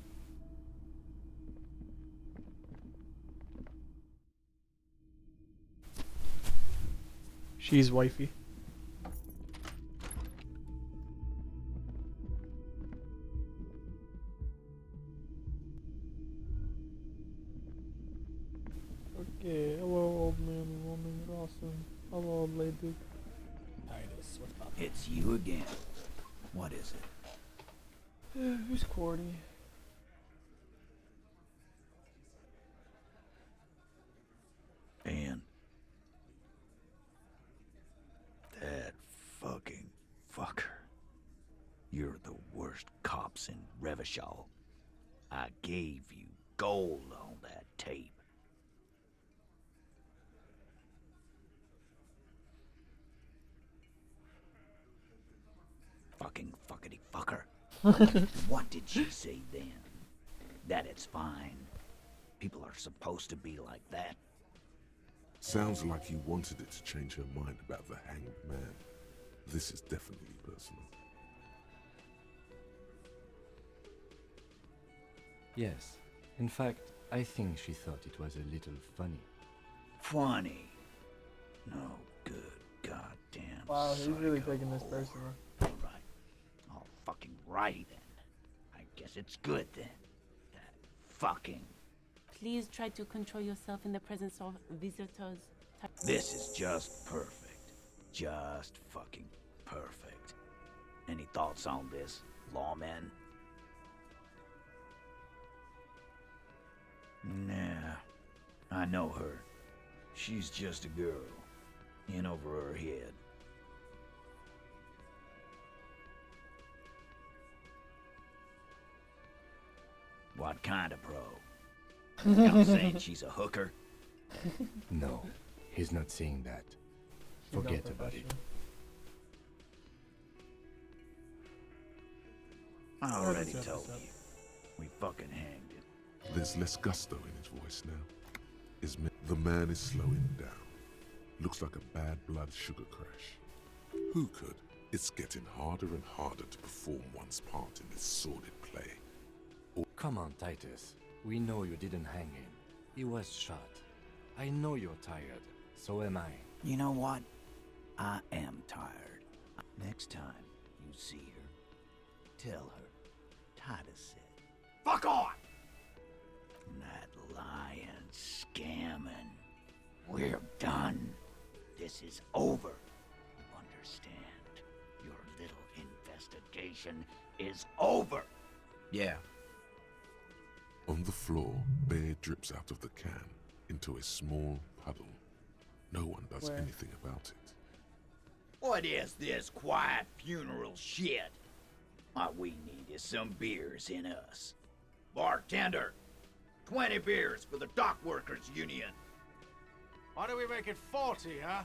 She's wifey. Okay, hello old man and woman, you're awesome. Hello old lady. Titus, what's up? It's you again. What is it? Who's Cordy? And that fucking fucker. You're the worst cops in Revachol. I gave you gold on that tape. Fucking fuckity fucker. What did she say then? That it's fine. People are supposed to be like that. Sounds like you wanted it to change her mind about the hanged man. This is definitely personal. Yes. In fact, I think she thought it was a little funny. Funny? No good goddamn. Wow, he's really taking this personal. Alright. All fucking right then. I guess it's good then. That fucking... Please try to control yourself in the presence of visitors. This is just perfect. Just fucking perfect. Any thoughts on this, lawman? Nah. I know her. She's just a girl. In over her head. What kind of pro? Y'all saying she's a hooker? No, he's not saying that. Forget about it. I already told you. We fucking hanged him. There's less gusto in his voice now. The man is slowing down. Looks like a bad blood sugar crash. Who could? It's getting harder and harder to perform one's part in this sordid play. Come on, Titus. We know you didn't hang him. He was shot. I know you're tired. So am I. You know what? I am tired. Next time you see her, tell her Titus said, "Fuck on!" That lying, scamming. We're done. This is over. You understand? Your little investigation is over. Yeah. On the floor, beer drips out of the can into a small puddle. No one does anything about it. What is this quiet funeral shit? What we need is some beers in us. Bartender, 20 beers for the Dock Workers Union. Why do we make it 40, huh?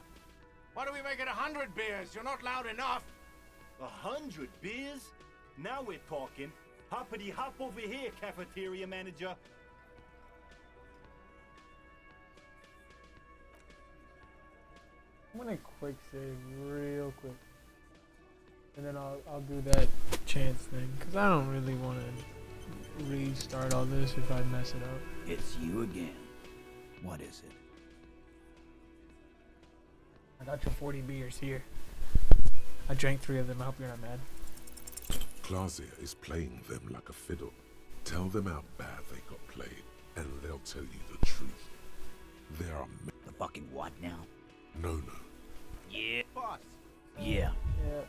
Why do we make it 100 beers? You're not loud enough. 100 beers? Now we're talking. Hoppity hop over here, cafeteria manager. I'm gonna quick save real quick. and then I'll do that chance thing, cause I don't really want to restart all this if I mess it up. It's you again. What is it? I got your 40 beers here. I drank 3 of them. I hope you're not mad. Clausia is playing them like a fiddle. Tell them how bad they got played, and they'll tell you the truth. There are the fucking what now? No. Yeah. Boss. Yeah.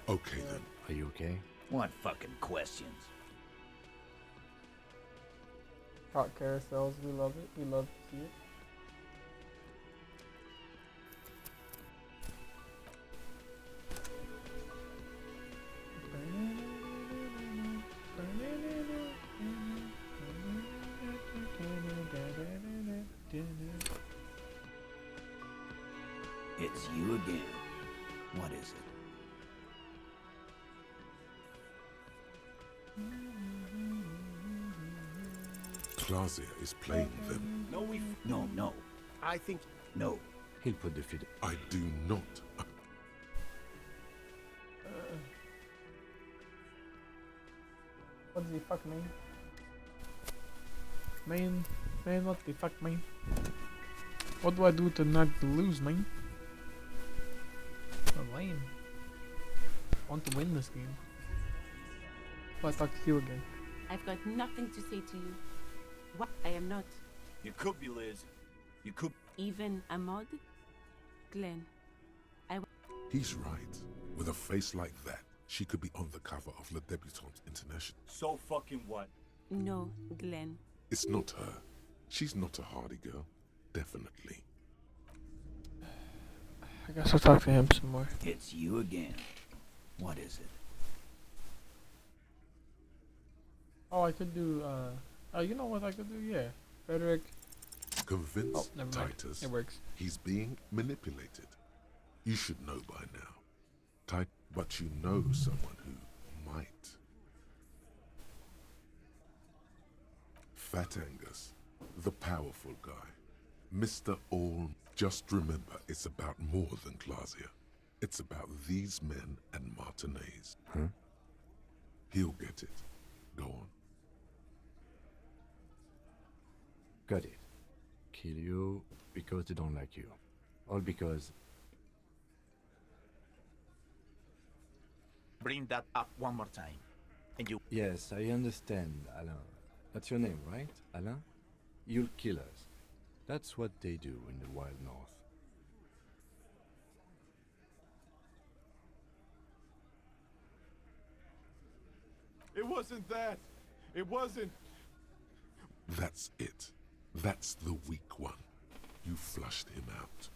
Okay then. Are you okay? What fucking questions? Hot carousels, we love it. We love to see it. It's you again. What is it? Clausia is playing them. No. I think... No. He'll put the fiddle. I do not. What does the fuck mean? Man, what the fuck, man? What do I do to not lose, man? I'm lame. I want to win this game. So I talk to you again. I've got nothing to say to you. What? I am not. You could be, Liz. You could. Even a mod? Glenn. He's right. With a face like that, she could be on the cover of Le Debutante International. So fucking what? No, Glenn. It's not her. She's not a hardy girl. Definitely. I guess I'll talk to him some more. It's you again. What is it? Oh, I could do, you know what I could do? Yeah. Frederick. Convince never mind. Titus It works. he's being manipulated. You should know by now. But you know someone who might. Fat Angus, the powerful guy. Mr. All. Just remember, it's about more than Clausia. It's about these men and Martinez. Huh? He'll get it. Go on. Got it. Kill you because they don't like you. All because... Bring that up one more time. And you... Yes, I understand, Alain. That's your name, right? Alain? You'll kill us. That's what they do in the Wild North. It wasn't that. It wasn't. That's it. That's the weak one. You flushed him out.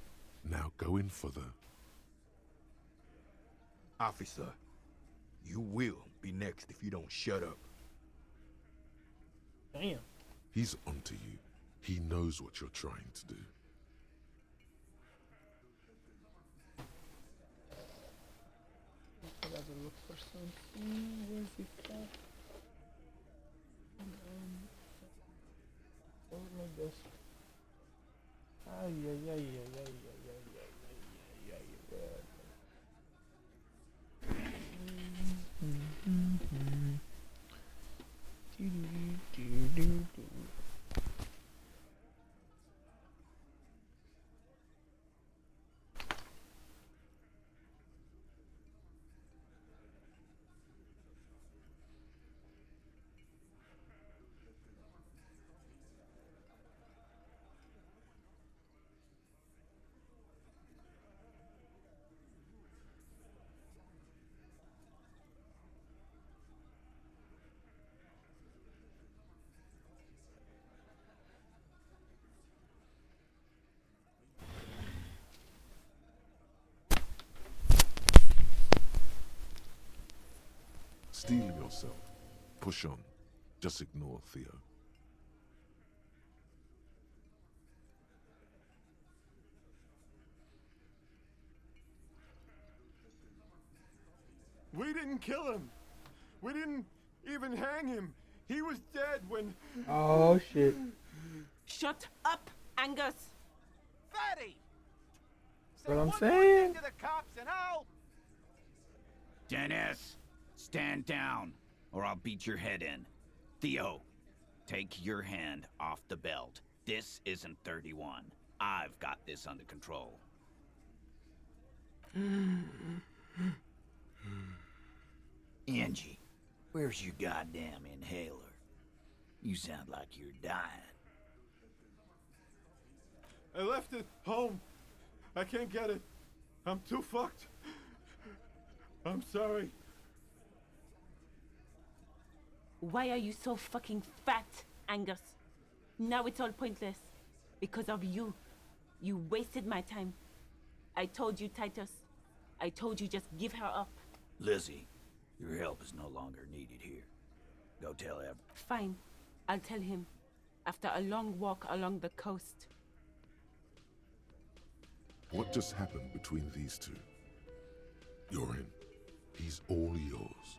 Now go in for the... Officer, you will be next if you don't shut up. Damn. He's onto you. He knows what you're trying to do. I gotta look for something. Where's the stuff? Oh my gosh. Ay. Steel yourself. Push on. Just ignore Theo. We didn't kill him. We didn't even hang him. He was dead when... Oh shit. Shut up, Angus! Fatty! What I'm one more saying. thing to the cops and I'll... Dennis, stand down, or I'll beat your head in. Theo, take your hand off the belt. This isn't 31. I've got this under control. Angie, where's your goddamn inhaler? You sound like you're dying. I left it home. I can't get it. I'm too fucked. I'm sorry. Why are you so fucking fat, Angus? Now it's all pointless. Because of you. You wasted my time. I told you, Titus. I told you just give her up. Lizzie, your help is no longer needed here. Go tell Ev. Fine. I'll tell him. After a long walk along the coast. What just happened between these two? You're in. He's all yours.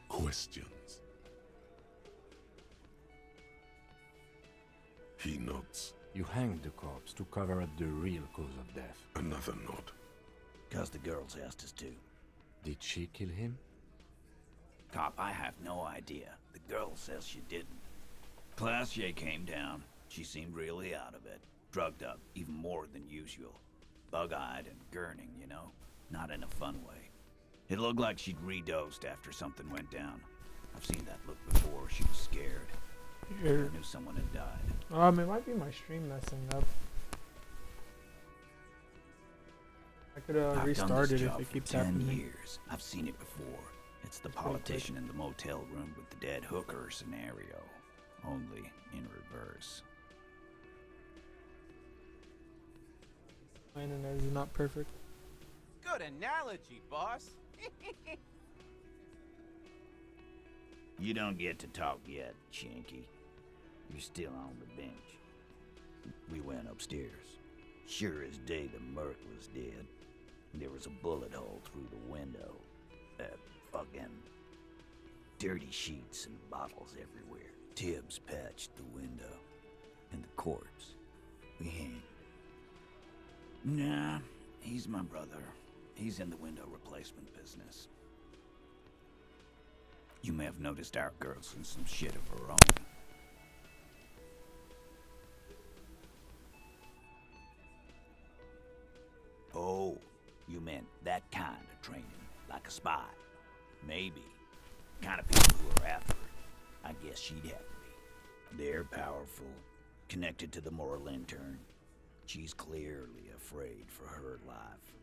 Questions? He nods. You hanged the corpse to cover up the real cause of death. Another nod. 'Cause the girls asked us to. Did she kill him? Cop, I have no idea. The girl says she didn't. Classier came down. She seemed really out of it. Drugged up, even more than usual. Bug-eyed and gurning, you know? Not in a fun way. It looked like she'd redosed after something went down. I've seen that look before. She was scared. I knew someone had died. It might be my stream messing up. I could restart it if it keeps happening. 10 years. I've seen it before. It's the politician in the motel room with the dead hooker scenario. Only in reverse. My internet is not perfect. Good analogy, boss. You don't get to talk yet, Shanky. You're still on the bench. We went upstairs. Sure as day the Merc was dead. There was a bullet hole through the window. Fucking dirty sheets and bottles everywhere. Tibbs patched the window. And the corpse. We hang. Nah, he's my brother. He's in the window replacement business. You may have noticed our girl's in some shit of her own. Oh, you meant that kind of training, like a spy. Maybe. Kind of people who are after it. I guess she'd have to be. They're powerful, connected to the moral intern. She's clearly afraid for her life.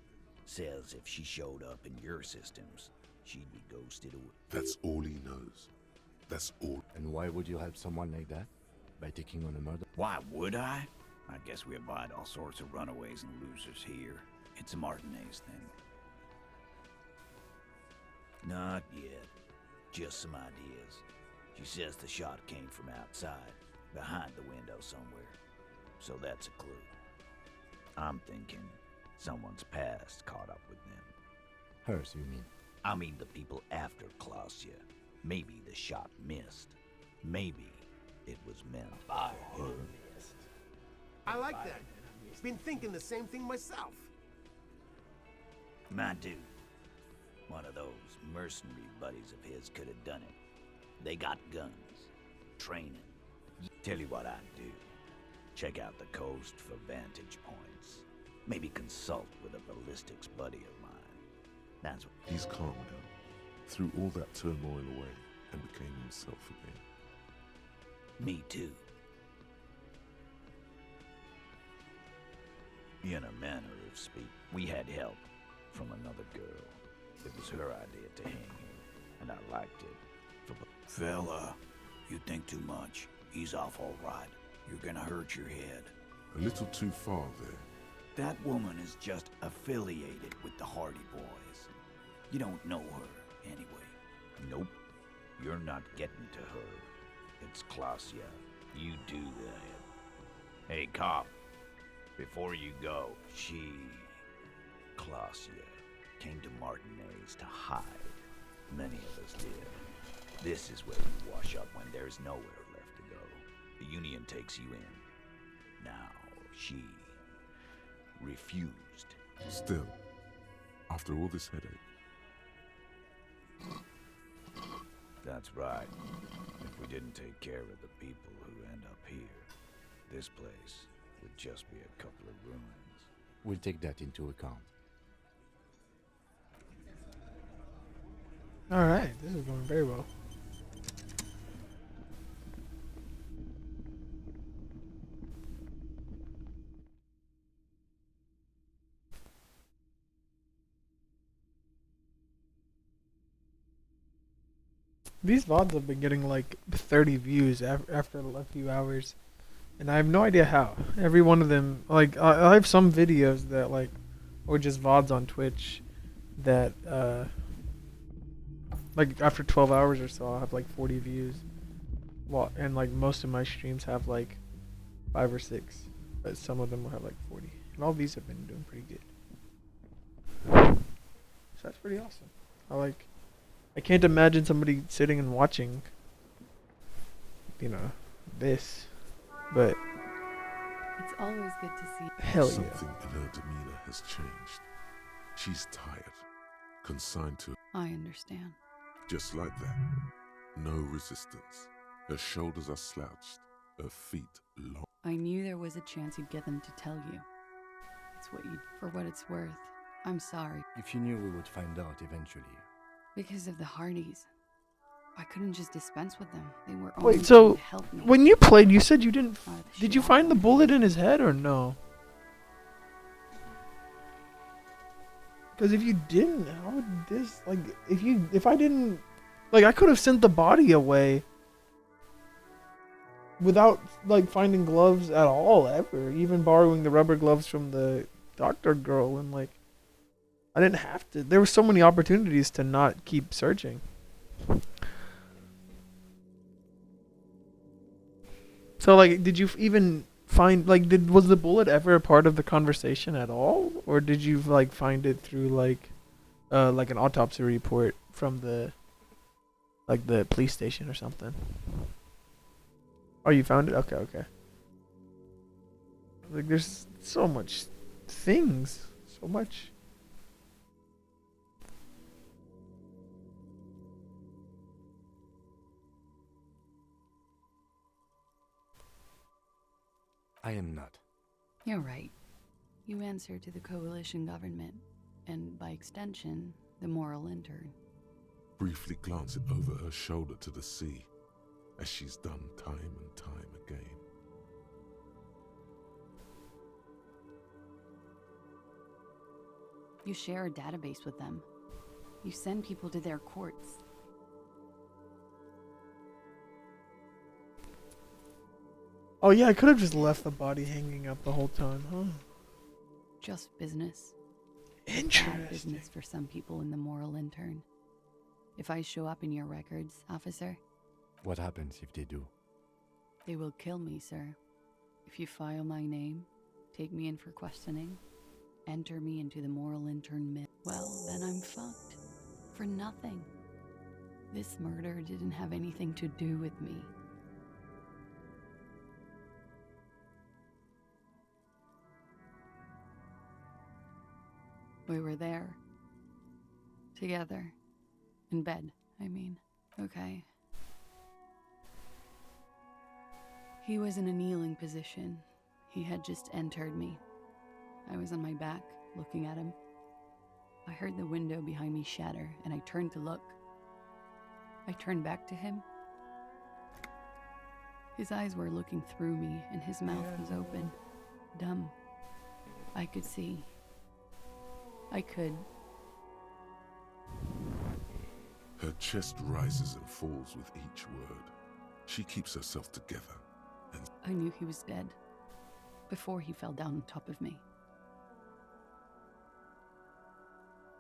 Says if she showed up in your systems, she'd be ghosted away. That's all he knows. That's all. And why would you help someone like that? By taking on a murder? Why would I? I guess we abide all sorts of runaways and losers here. It's a Martinez thing. Not yet. Just some ideas. She says the shot came from outside, behind the window somewhere. So that's a clue. I'm thinking someone's past caught up with them. Hers, you mean? I mean the people after Klausya. Maybe the shot missed. Maybe it was meant for her. I like that. Been thinking the same thing myself. My dude. One of those mercenary buddies of his could have done it. They got guns. Training. Tell you what I'd do. Check out the coast for vantage points. Maybe consult with a ballistics buddy of mine. That's what... He's calmed down, threw all that turmoil away, and became himself again. Me too. In a manner of speak, we had help from another girl. It was her idea to hang him, and I liked it. Fella, you think too much. He's off all right. You're gonna hurt your head. A little too far there. That woman is just affiliated with the Hardy Boys. You don't know her, anyway. Nope. You're not getting to her. It's Klausya. You do that. Hey, cop. Before you go, Klausya, came to Martinez to hide. Many of us did. This is where you wash up when there's nowhere left to go. The Union takes you in. Now, she refused. Still, after all this headache, That's right. If we didn't take care of the people who end up here, this place would just be a couple of ruins. We'll take that into account. Alright, this is going very well. These VODs have been getting like 30 views after a few hours. And I have no idea how. Every one of them, like, I have some videos that, like, or just VODs on Twitch that, like, after 12 hours or so, I'll have like 40 views. Well, and like most of my streams have like 5 or 6. But some of them will have like 40. And all these have been doing pretty good. So that's pretty awesome. I can't imagine somebody sitting and watching, you know, this. But it's always good to see. Hell yeah. Something in her demeanor has changed. She's tired, consigned to. I understand. Just like that. No resistance. Her shoulders are slouched, her feet long. I knew there was a chance you'd get them to tell you. It's what you, for what it's worth. I'm sorry. If you knew we would find out eventually. Because of the Hardys. I couldn't just dispense with them. They were only wait, so trying to help me. when you played, you said you didn't. Did you find the bullet in his head or no? Because if you didn't, how would this like? If I didn't, like, I could have sent the body away without like finding gloves at all ever. Even borrowing the rubber gloves from the doctor girl, and like, I didn't have to. There were so many opportunities to not keep searching. So like, did you even find like, was the bullet ever a part of the conversation at all, or did you like find it through like an autopsy report from the police station or something? Oh, you found it? Okay. Like, there's so much things, so much. I am not. You're right. You answer to the coalition government, and by extension, the moral intern. Briefly glance it over her shoulder to the sea, as she's done time and time again. You share a database with them. You send people to their courts. Oh yeah, I could have just left the body hanging up the whole time, huh? Just business. Interesting. Bad business for some people in the moral intern. If I show up in your records, officer, What happens if they do? they will kill me, sir. If you file my name, take me in for questioning, enter me into the moral intern myth, well, then I'm fucked. For nothing. This murder didn't have anything to do with me. We were there. Together. In bed, I mean. Okay. He was in a kneeling position. He had just entered me. I was on my back, looking at him. I heard the window behind me shatter, and I turned to look. I turned back to him. His eyes were looking through me, and his mouth was open. Dumb. I could see. I could. Her chest rises and falls with each word. She keeps herself together. I knew he was dead before he fell down on top of me.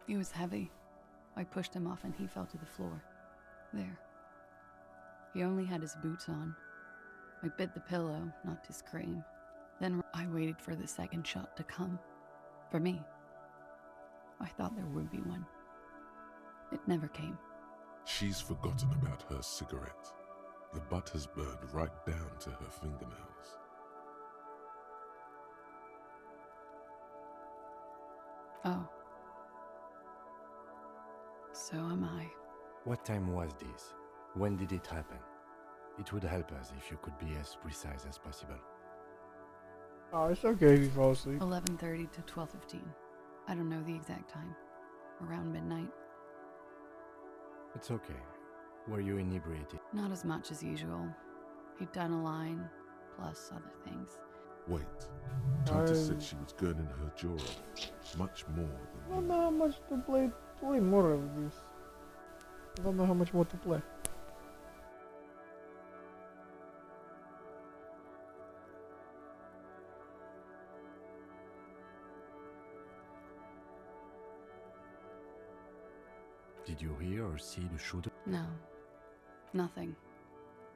He was heavy. I pushed him off and he fell to the floor. There. He only had his boots on. I bit the pillow, not to scream. Then I waited for the second shot to come. For me. I thought there would be one. It never came. She's forgotten about her cigarette. The butt has burned right down to her fingernails. Oh. So am I. What time was this? When did it happen? It would help us if you could be as precise as possible. Oh, it's okay if you fall asleep. 11:30 to 12:15. I don't know the exact time. Around midnight. It's okay. Were you inebriated? Not as much as usual. He'd done a line, plus other things. Wait. Titus said she was gurning her jaw off. Much more I than don't know how much to play more of this. I don't know how much more to play. Did you hear or see the shooter? No. Nothing.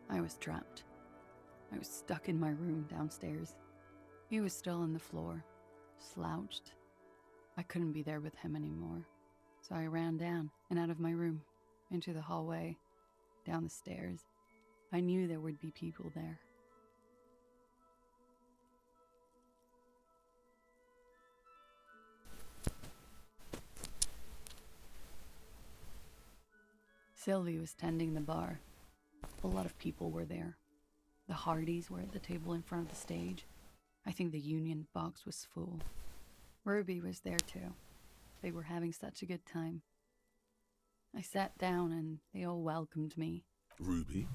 I was trapped. I was stuck in my room downstairs. He was still on the floor, slouched. I couldn't be there with him anymore. So I ran down and out of my room, into the hallway, down the stairs. I knew there would be people there. Sylvie was tending the bar. A lot of people were there. The Hardys were at the table in front of the stage. I think the Union box was full. Ruby was there too. They were having such a good time. I sat down and they all welcomed me. Ruby?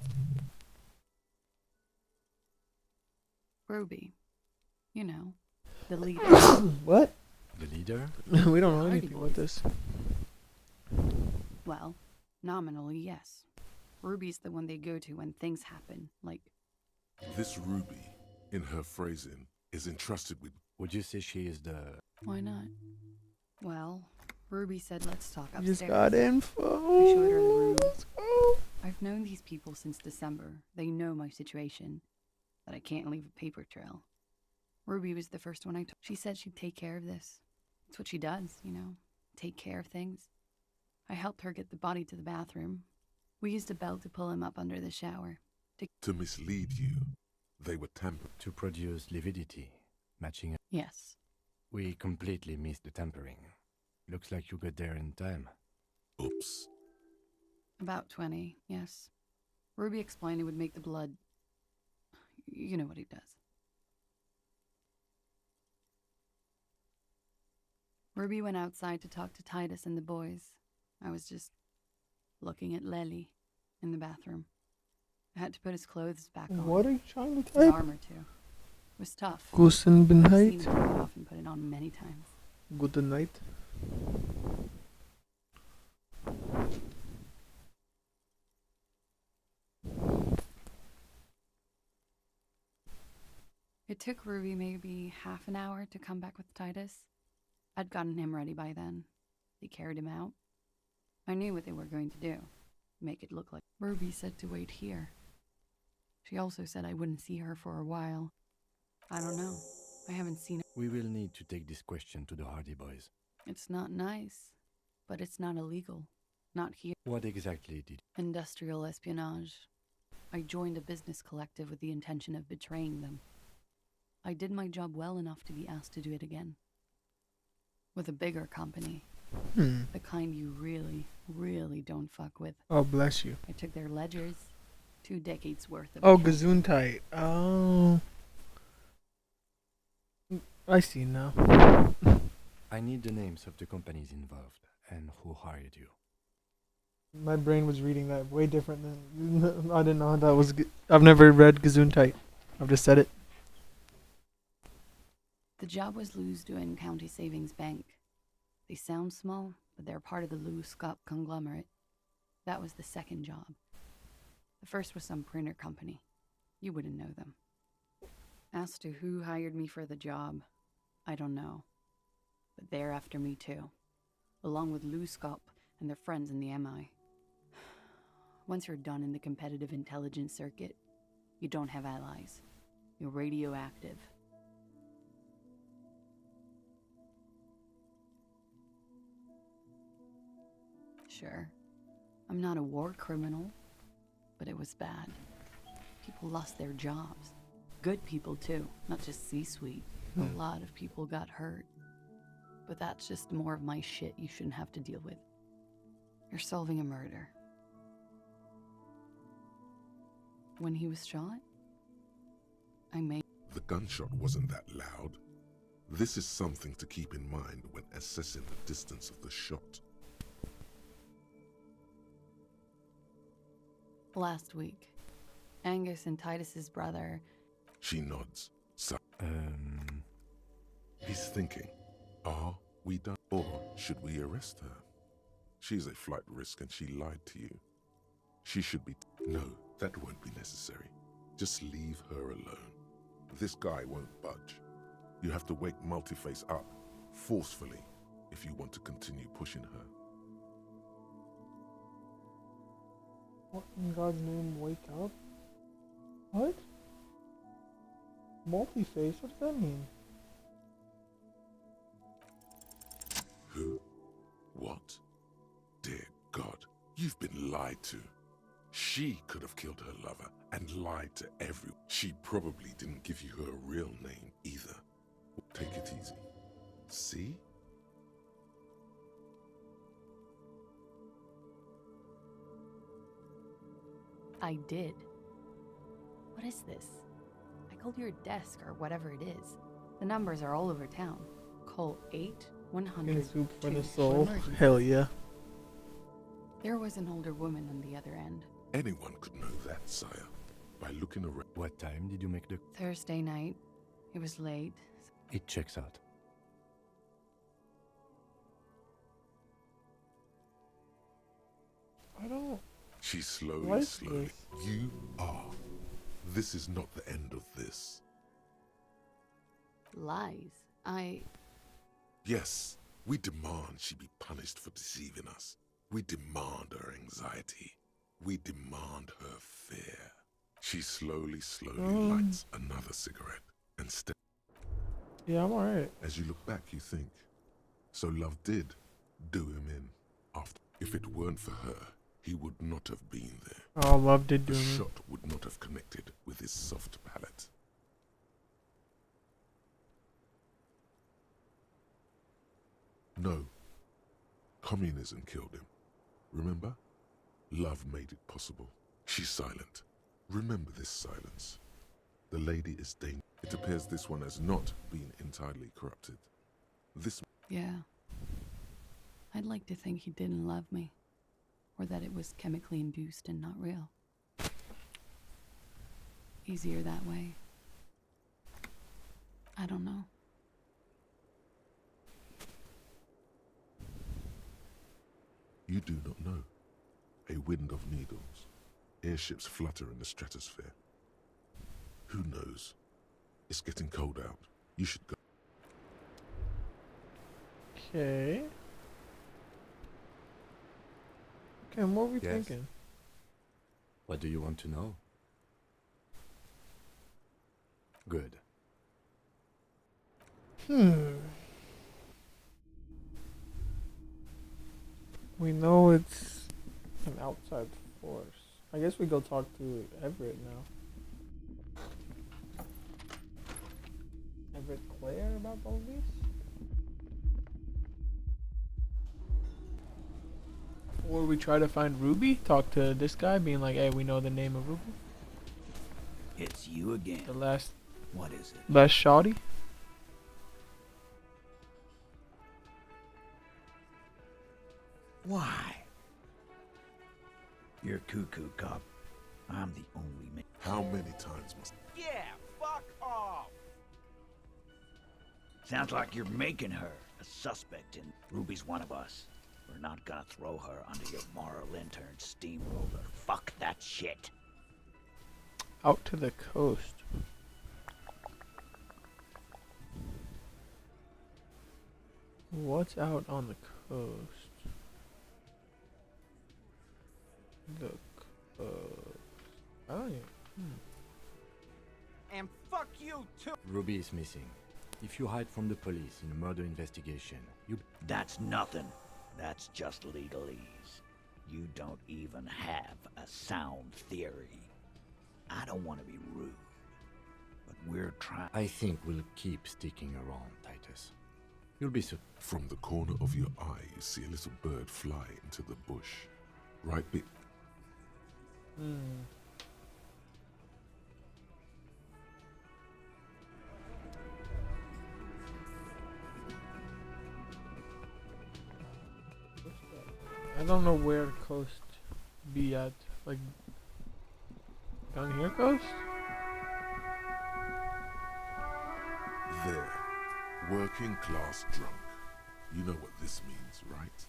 Ruby. You know, the leader. What? The leader? We don't know Hardy anything about this. Well, nominally, yes. Ruby's the one they go to when things happen, like... This Ruby, in her phrasing, is entrusted with... Would you say she is the... Why not? Well, Ruby said let's talk upstairs. Just got info. I showed her the room. I've known these people since December. They know my situation. That I can't leave a paper trail. Ruby was the first one I told. She said she'd take care of this. It's what she does, you know. Take care of things. I helped her get the body to the bathroom. We used a belt to pull him up under the shower. To mislead you. They were tampered. To produce lividity, matching... Yes. We completely missed the tampering. Looks like you got there in time. Oops. About 20, yes. Ruby explained it would make the blood... You know what he does. Ruby went outside to talk to Titus and the boys. I was just looking at Lely in the bathroom. I had to put his clothes back on. What are you trying to His type? armor too. It was tough. Guten I've seen Night. him take it off and put it on many times. Good night. It took Ruby maybe half an hour to come back with Titus. I'd gotten him ready by then. They carried him out. I knew what they were going to do. Make it look like... Ruby said to wait here. She also said I wouldn't see her for a while. I don't know. I haven't seen her. We will need to take this question to the Hardy Boys. It's not nice, but it's not illegal. Not here. What exactly did... Industrial espionage. I joined a business collective with the intention of betraying them. I did my job well enough to be asked to do it again. With a bigger company. The kind you really, really don't fuck with. Oh, bless you. I took their ledgers. 2 decades worth of... Oh, accounting. Gesundheit. Oh. I see now. I need the names of the companies involved and who hired you. My brain was reading that way different than... I didn't know that was... I've never read Gesundheit. I've just said it. The job was Lou's doing County Savings Bank. They sound small, but they're part of the Lou Scott conglomerate. That was the second job. The first was some printer company. You wouldn't know them. As to who hired me for the job, I don't know. But they're after me too. Along with Lou Scott and their friends in the MI. Once you're done in the competitive intelligence circuit, you don't have allies. You're radioactive. Sure, I'm not a war criminal, but it was bad. People lost their jobs. Good people too, not just C-suite. A lot of people got hurt. But that's just more of my shit you shouldn't have to deal with. You're solving a murder. when he was shot? I may. The gunshot wasn't that loud. This is something to keep in mind when assessing the distance of the shot. Last week, Angus and Titus's brother. She nods. So, he's thinking, are we done? Or should we arrest her? She's a flight risk and she lied to you. She should be... No, that won't be necessary. Just leave her alone. This guy won't budge. You have to wake Multiface up, forcefully, if you want to continue pushing her. What in God's name, wake up? What? Multiface? What does that mean? Who? What? Dear God, you've been lied to. She could have killed her lover and lied to everyone. She probably didn't give you her real name either. Take it easy. See? I did. What is this? I called your desk or whatever it is. The numbers are all over town. Call 8-100. In soup for the soul. Hell yeah. There was an older woman on the other end. Anyone could know that, sire, by looking around. What time did you make the... Thursday night. It was late. It checks out. I don't... She slowly, like slowly. this. You are. This is not the end of this. Lies. Yes, we demand she be punished for deceiving us. We demand her anxiety. We demand her fear. She slowly, lights another cigarette and steps. Yeah, I'm alright. As you look back, you think, so love did do him in. After, if it weren't for her, he would not have been there. Oh, love did do The me. shot would not have connected with his soft palate. No, communism killed him. Remember? Love made it possible. She's silent. Remember this silence. The lady is dangerous. It appears this one has not been entirely corrupted. This... Yeah. I'd like to think he didn't love me. Or that it was chemically induced and not real. Easier that way. I don't know. You do not know. A wind of needles. Airships flutter in the stratosphere. Who knows? It's getting cold out. You should go. Okay. Okay, what are we thinking? What do you want to know? Good. We know it's an outside force. I guess we go talk to Everett now. Everett Claire about all these? Or we try to find Ruby, talk to this guy, being like, hey, we know the name of Ruby. It's you again. The last... What is it? Last shoddy? Why? You're cuckoo, cop. I'm the only man. How many times must... Yeah, fuck off! Sounds like you're making her a suspect, and Ruby's one of us. We're not gonna throw her under your moral intern steamroller. Fuck that shit. Out to the coast. What's out on the coast? The coast. Oh yeah. And fuck you too! Ruby is missing. If you hide from the police in a murder investigation, you... That's nothing. That's just legalese. You don't even have a sound theory. I don't want to be rude, but we're trying... I think we'll keep sticking around, Titus. You'll be so... From the corner of your eye, you see a little bird fly into the bush. Right I don't know where coast be at. Like down here coast? There. Working class drunk. You know what this means, right?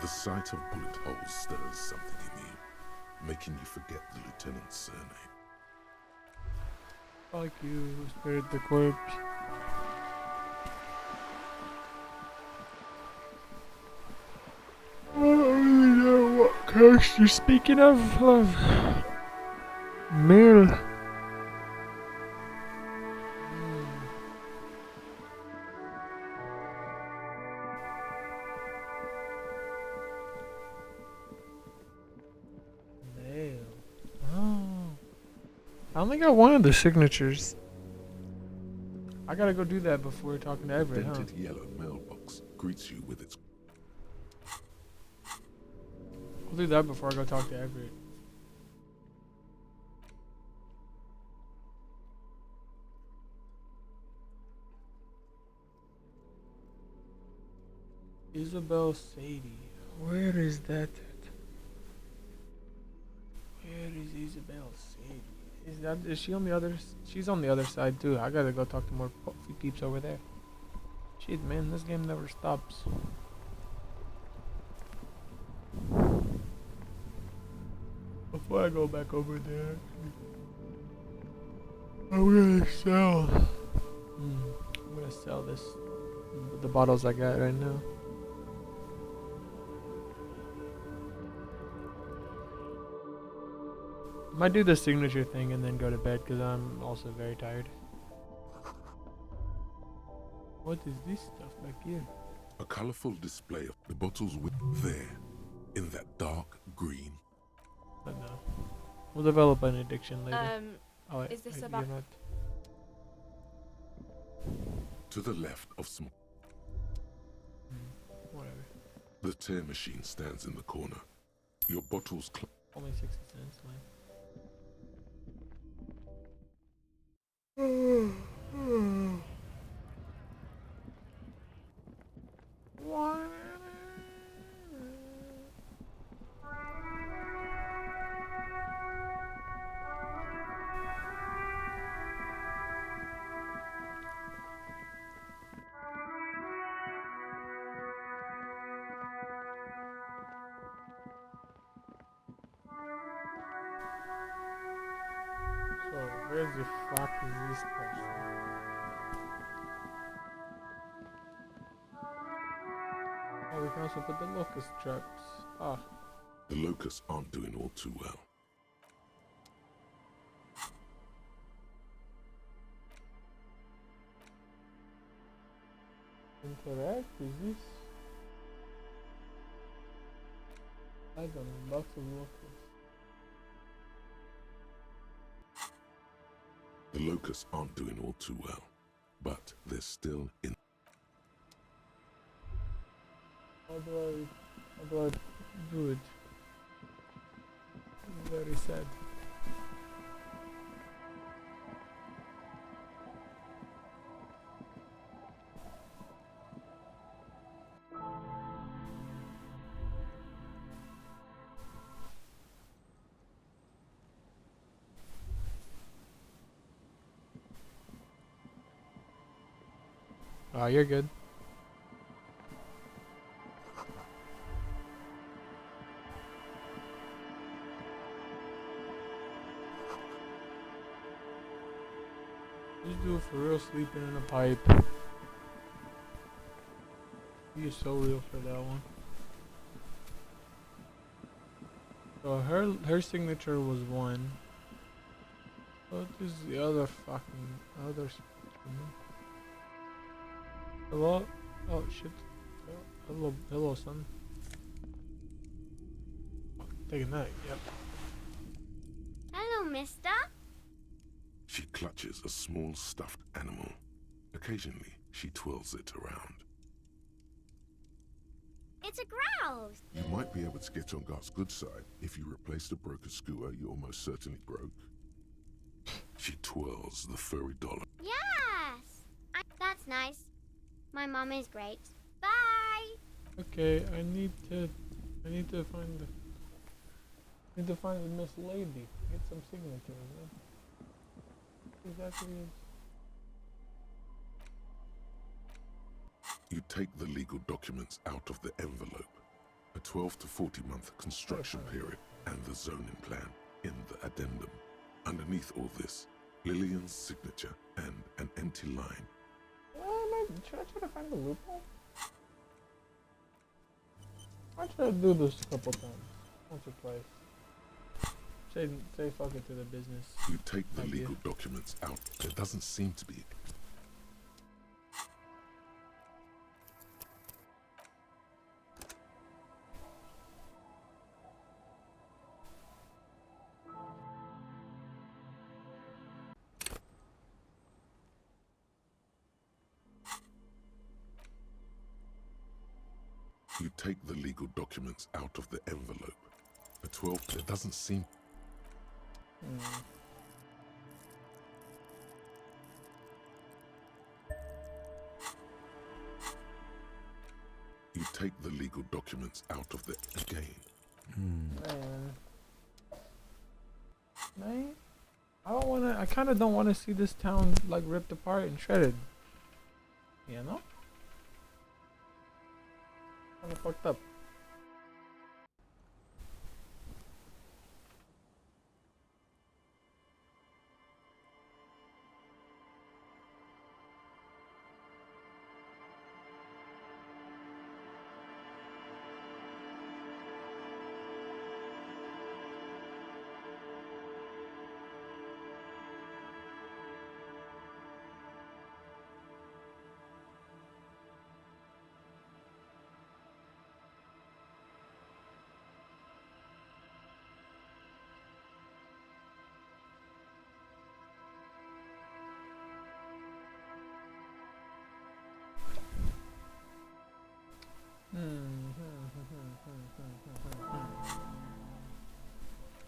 The sight of bullet holes stirs something in you, making you forget the lieutenant's surname. Fuck you, Spirit the Corpse. I don't know what coast you're speaking of. Mill. Oh. I only got one of the signatures. I gotta go do that before talking to Everett, huh? Dented yellow mailbox greets you with its... I'll do that before I go talk to Everett. Isabel Sadie. Where is that at? Where is Isabel Sadie? Is she on the other? She's on the other side too. I gotta go talk to more peeps over there. Shit, man, this game never stops. Before I go back over there, I'm gonna sell. I'm gonna sell the bottles I got right now. Might do the signature thing and then go to bed because I'm also very tired. What is this stuff back here? A colorful display of the bottles with there, in that dark green. But no. We'll develop an addiction later. Is this about... Not. To the left of some... Whatever. The tear machine stands in the corner. Your bottles... Only 60 cents, man. So, where the fuck is this person? Oh, we can also put the locust traps. Ah. The locusts aren't doing all too well. Interact? Is this? I don't know, lots of locusts. The locusts aren't doing all too well, but they're still in. How do I do it? Very sad. Oh, you're good. Just do it for real, sleeping in a pipe. You're so real for that one. So her signature was 1. What is the other fucking other? Hello? Oh shit. Hello son. Oh, taking that, yep. Hello, mister. She clutches a small stuffed animal. Occasionally, she twirls it around. It's a grouse. You might be able to get on Gart's good side if you replace the broken scooter you almost certainly broke. She twirls the furry dollar. Yes! That's nice. My mom is great. Bye! Okay, I need to find the Miss Lady. Get some signatures, man. Exactly. You take the legal documents out of the envelope. A 12 to 40 month construction period and the zoning plan in the addendum. Underneath all this, Lillian's signature and an empty line. Should I try to find the loophole? I try to do this a couple times. Once or twice. Say fuck it to the business. You take the idea. legal documents out. There doesn't seem to be. You take the legal documents out of the envelope. A 12, there doesn't seem. You take the legal documents out of the again. Man, I kind of don't want to see this town like ripped apart and shredded. You know? Kind of fucked up.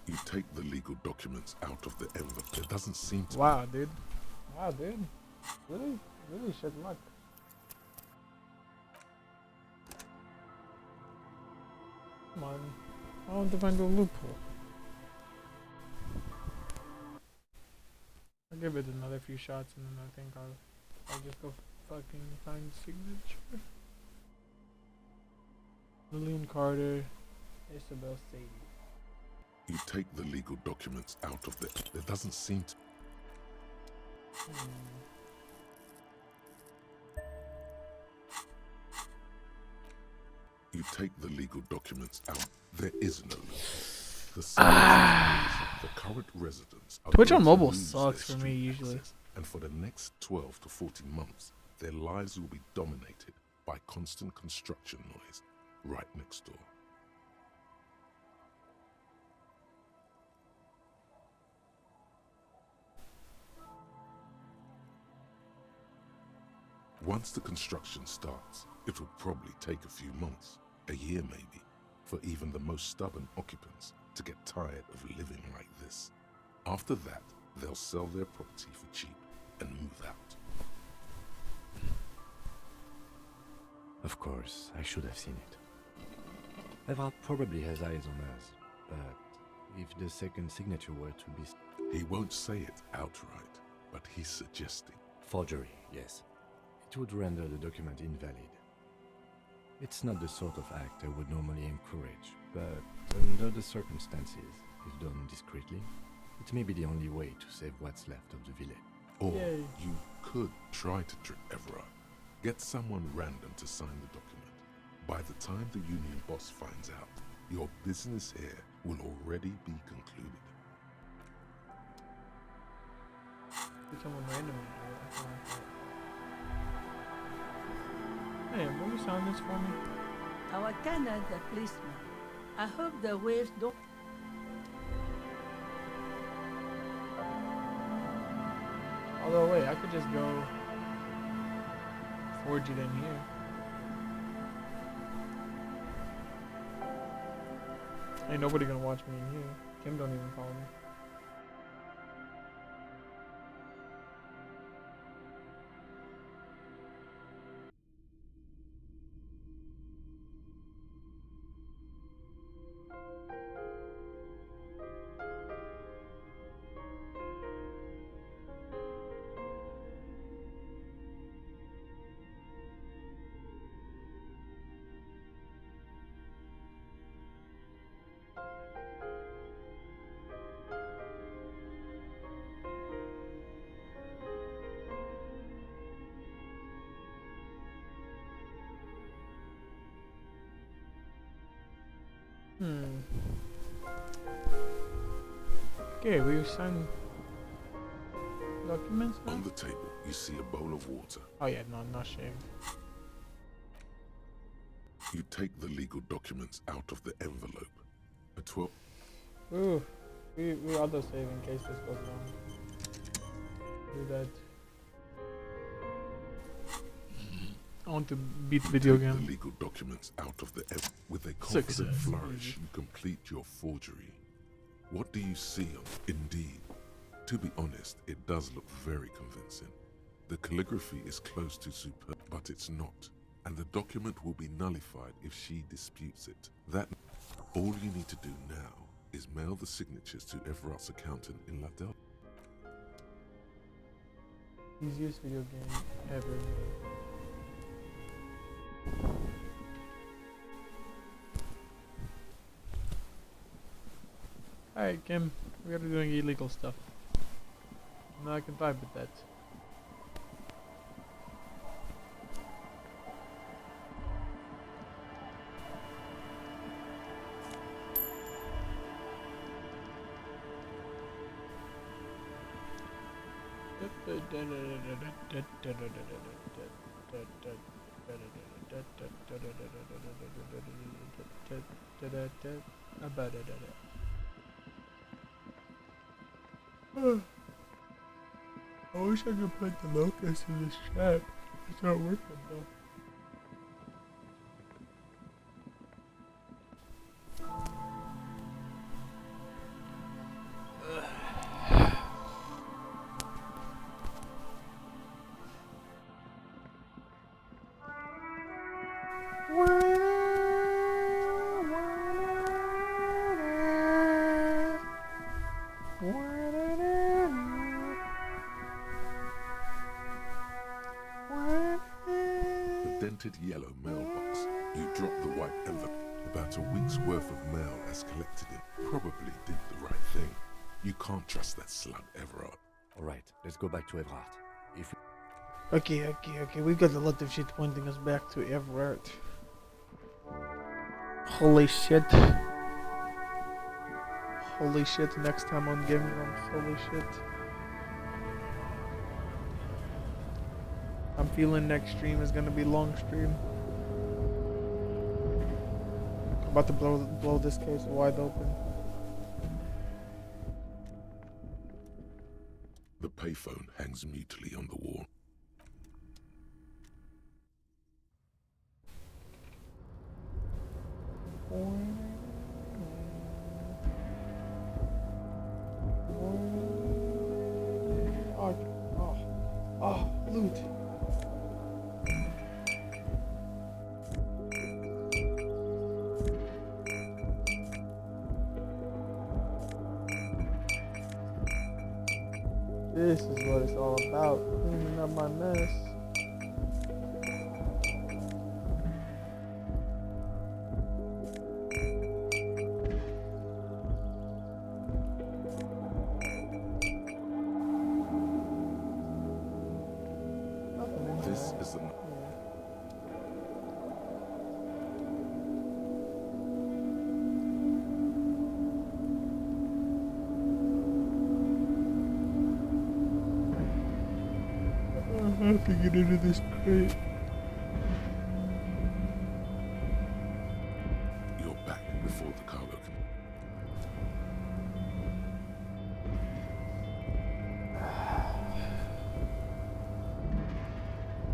You take the legal documents out of the envelope. There doesn't seem to. Wow, dude. Wow, dude. Really shit luck. Come on. I want to find a loophole. I'll give it another few shots and then I think I'll just go fucking find signature. Lillian Carter, Isabel Sadie. You take the legal documents out of the. There doesn't seem to. You take the legal documents out. There is no loophole. The current residents are Twitch going on to mobile lose sucks their for me street usually. access, and for the next 12 to 14 months, their lives will be dominated by constant construction noise right next door. Once the construction starts, it will probably take a few months, a year maybe, for even the most stubborn occupants to get tired of living like this. After that, they'll sell their property for cheap and move out. Of course, I should have seen it. Evrard probably has eyes on us, but if the second signature were to be... He won't say it outright, but he's suggesting. Forgery, yes. It would render the document invalid. It's not the sort of act I would normally encourage, but under the circumstances, if done discreetly, it may be the only way to save what's left of the village. Or you could try to trick Everard. Get someone random to sign the document. By the time the union boss finds out, your business here will already be concluded. Someone random. Hey, will you sound this for me? Our Canada policeman. I hope the waves don't. Although, wait, I could just go forge it in here. Ain't nobody gonna watch me in here. Kim don't even follow me. Hmm. Okay, we sign documents now? On the table, you see a bowl of water. Oh yeah, no, I'm not shaved. You take the legal documents out of the envelope. A 12. Ooh, we auto save in case this goes wrong. Do that. I want to beat the video Take game. the legal documents out of the with a Success. confident flourish, you complete your forgery. What do you see on? Indeed, to be honest, it does look very convincing. The calligraphy is close to superb, but it's not, and the document will be nullified if she disputes it. That all you need to do now is mail the signatures to Everart's accountant in La Del. Easiest video game ever made. Alright, Kim, we gotta doing illegal stuff. Now I can vibe with that. I wish I could put the locust in this chat. It's not working though. The dented yellow mailbox. You drop the white envelope. About a week's worth of mail as collected it. Probably did the right thing. You can't trust that slug Everard. Alright, let's go back to Everard. If Okay, we've got a lot of shit pointing us back to Everett. Holy shit. Holy shit, next time on Game Grumps, holy shit. I'm feeling next stream is gonna be long stream. I'm about to blow this case wide open. The payphone hangs mutely on the wall. Oh, loot. This is what it's all about, cleaning up my mess. This is the... I have to get into this crate. You're back before the cargo can...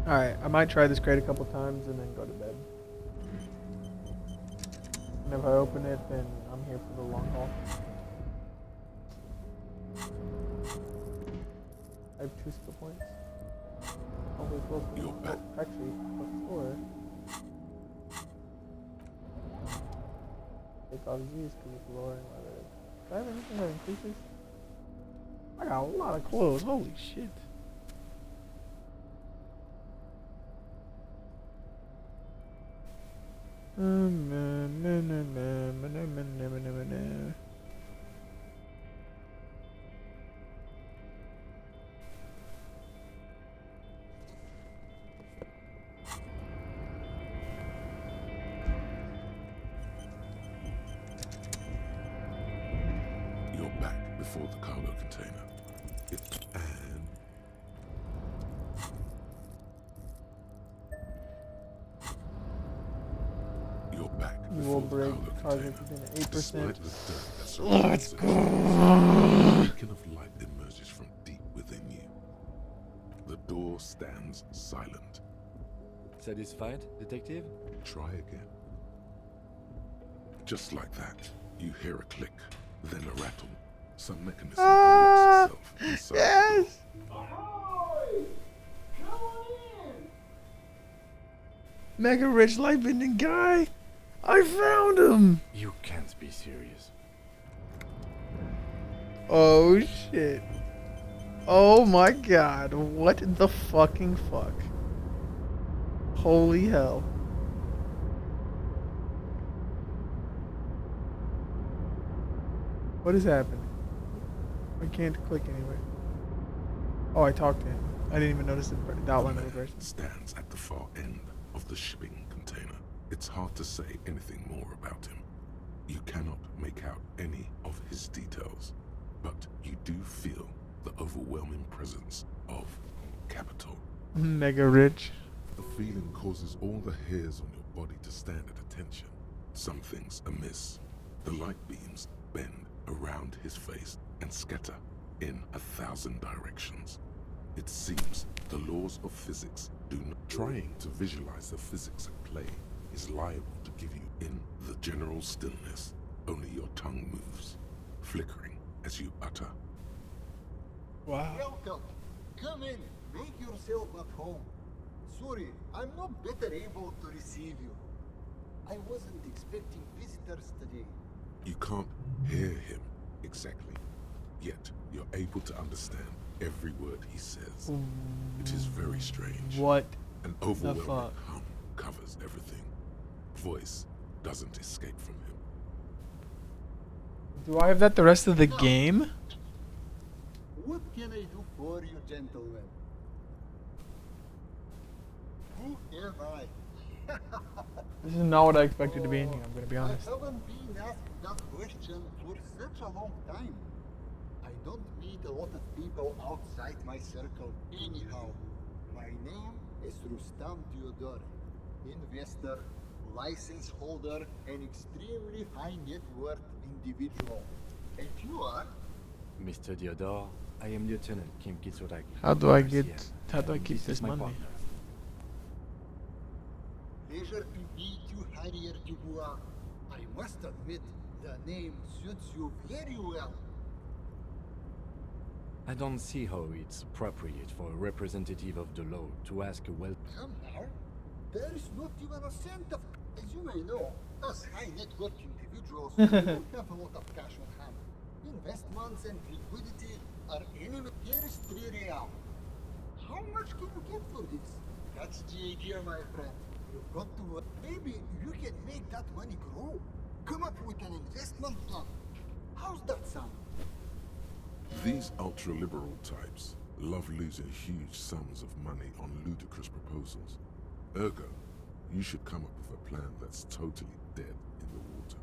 Alright, I might try this crate a couple times and then go to bed. And if I open it, then I'm here for the long haul. I have 2 skill points. Oh, wait, well, You're back. Oh, actually, +4. Take off these because it's lowering my leg. Do I have anything that increases? I got a lot of clothes, holy shit. yellow container. And you're back You before will the break Paolo target container. within 8%. Despite the dirt that Let's surrounds it, go. a beacon of light emerges from deep within you. The door stands silent. Satisfied, detective? Try again. Just like that, you hear a click, then a rattle. Some mechanism unlocks itself inside the door. Ahoy! Come on in! Mega rich light bending guy! I found him! You can't be serious. Oh shit. Oh my god. What the fucking fuck? Holy hell. What is happening? I can't click anywhere. Oh, I talked to him. I didn't even notice the outline of the person. Stands at the far end of the shipping container. It's hard to say anything more about him. You cannot make out any of his details, but you do feel the overwhelming presence of capital. Mega rich. The feeling causes all the hairs on your body to stand at attention. Something's amiss. The light beams bend around his face and scatter in 1,000 directions. It seems the laws of physics do not. Trying to visualize the physics at play is liable to give you in the general stillness. Only your tongue moves, flickering as you utter. Wow. Welcome. Come in. Make yourself at home. Sorry, I'm not better able to receive you. I wasn't expecting visitors today. You can't hear him exactly, yet you're able to understand every word he says. It is very strange. What An the overwhelming fuck? hum covers everything. Voice doesn't escape from him. Do I have that the rest of the game? What can I do for you, gentlemen? Who am I? This is not what I expected to be in here, I'm gonna be honest. I haven't been asked that question for such a long time. I don't meet a lot of people outside my circle anyhow. My name is Rustam Theodore, investor, license holder, an extremely high net worth individual. And you are? Mr. Theodore, I am Lieutenant Kim Kitsuragi. How do I Garcia, keep and this is my money? partner. Pleasure to meet you, Harrier Dubois. I must admit, the name suits you very well. I don't see how it's appropriate for a representative of the law to ask a well... Come now. There is not even a cent of... As you may know, us high net worth individuals don't have a lot of cash on hand. Investments and liquidity are enemy. Here is 3 real. How much can you get for this? That's the idea, my friend. You've got to work. Maybe you can make that money grow. Come up with an investment plan. How's that sound? These ultra-liberal types love losing huge sums of money on ludicrous proposals. Ergo, you should come up with a plan that's totally dead in the water.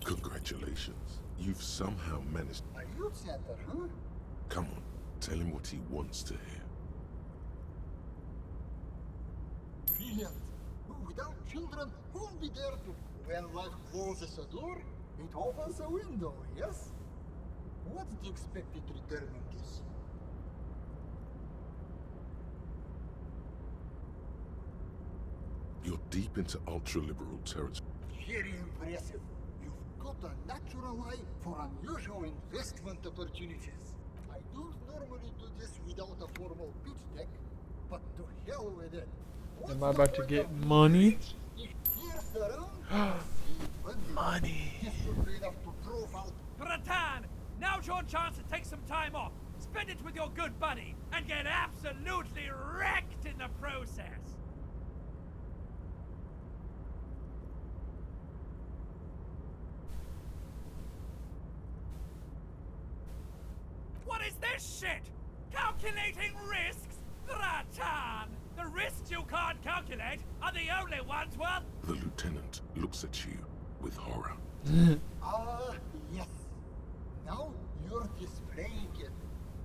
Congratulations. You've somehow managed. A youth center, huh? Come on, tell him what he wants to hear. Brilliant. Without children, who'll be there to... When life closes a door, it opens a window, yes? What's the expected return on this? You're deep into ultra-liberal territory. Very impressive. You've got a natural eye for unusual investment opportunities. I don't normally do this without a formal pitch deck, but to hell with it. Am I about to get money? Here's the round. Money. This should be enough to prove out. Bratan, now's your chance to take some time off. Spend it with your good buddy and get absolutely wrecked in the process. What is this shit? Calculating risks? Bratan! The risks you can't calculate are the only ones worth... The lieutenant looks at you with horror. Yes. Now you're displaying it.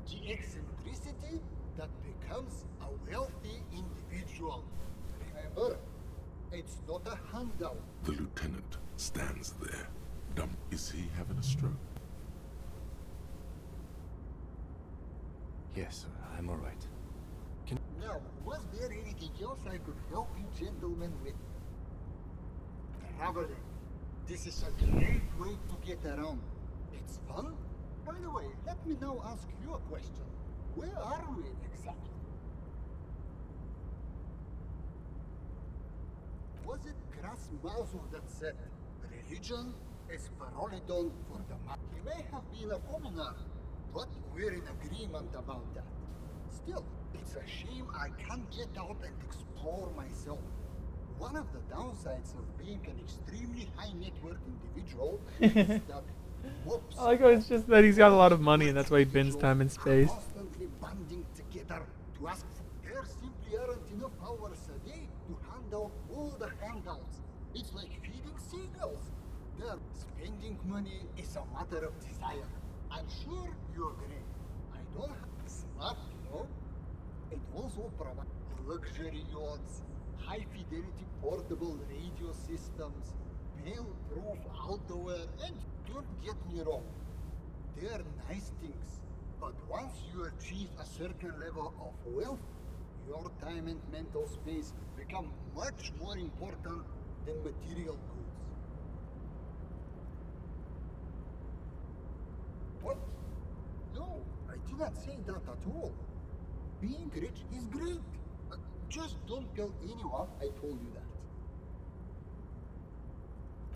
The eccentricity that becomes a wealthy individual. Remember, it's not a handout. The lieutenant stands there, dumb. Is he having a stroke? Yes, I'm alright. Now, was there anything else I could help you gentlemen with? Traveling. This is a great way to get around. It's fun. By the way, let me now ask you a question. Where are we exactly? Was it Krasmazu that said, religion is Parolidon for the man? He may have been a commoner, but we're in agreement about that. Still, it's a shame I can't get out and explore myself. One of the downsides of being an extremely high net worth individual is that I like how it's just that he's got a lot of money and that's why he bends time and space. constantly banding together to ask for. There simply aren't enough hours a day to hand out all the handouts. It's like feeding seagulls. There, spending money is a matter of desire. I'm sure you agree. I don't have smart, you know. It also provides luxury yachts, high fidelity portable radio systems, mail-proof outerwear, and don't get me wrong, they're nice things. But once you achieve a certain level of wealth, your time and mental space become much more important than material goods. What? No, I did not say that at all. Being rich is great. Just don't tell anyone I told you that.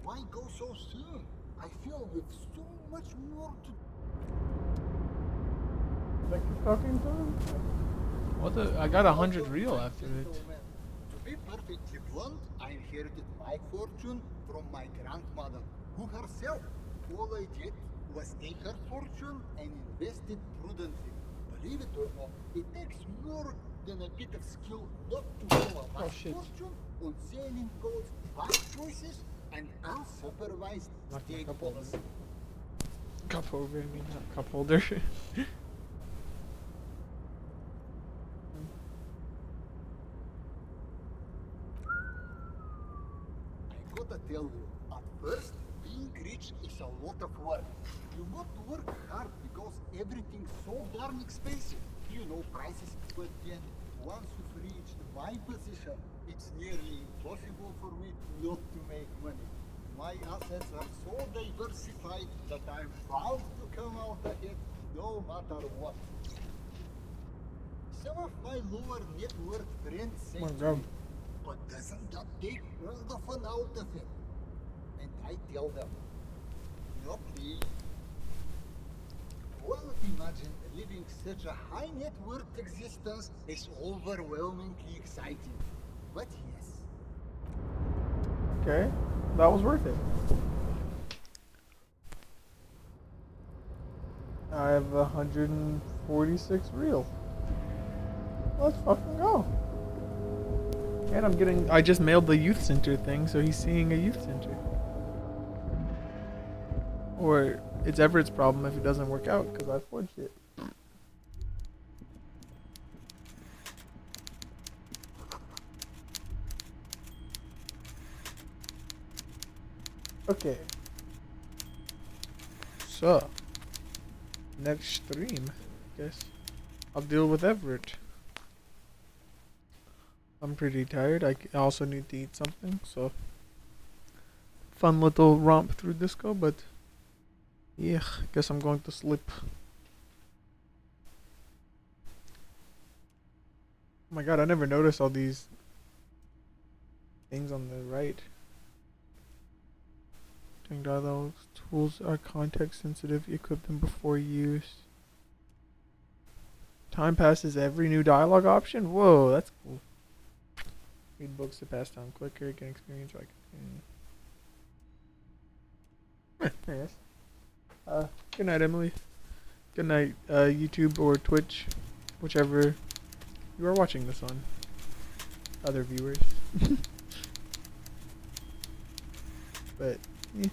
Why go so soon? I feel with so much more to... Like you talking to him? What the? I got 100 real after it. To be perfectly blunt, I inherited my fortune from my grandmother, who herself, all I did was take her fortune and invest it prudently. Believe it or not, it takes more than a bit of skill not to follow a vast fortune on sailing boats, bad choices, and unsupervised stake policy. Cup holder, I mean not cup holder. I gotta tell you, at first, being rich is a lot of work. You got to work hard because everything's so darn expensive. You know prices, but then once you've reached my position, it's nearly impossible for me not to make money. My assets are so diversified that I'm bound to come out ahead no matter what. Some of my lower net worth friends say to me, but doesn't that take all the fun out of it? And I tell them, not me. Well, imagine living such a high net worth existence is overwhelmingly exciting. But yes. Okay, that was worth it. I have 146 real. Let's fucking go. And I just mailed the youth center thing, so he's seeing a youth center. Or it's Everett's problem if it doesn't work out, because I forged it. Okay. So, next stream, I guess, I'll deal with Everett. I'm pretty tired. I also need to eat something, so fun little romp through disco, but yeah, guess I'm going to sleep. Oh my god, I never noticed all these things on the right. During dialogues, tools are context sensitive. Equip them before use. Time passes every new dialogue option? Whoa, that's cool. Read books to pass time quicker, gain experience. Yes. Good night, Emily. Good night, YouTube or Twitch, whichever you are watching this on. other viewers. But, yeah.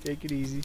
Take it easy.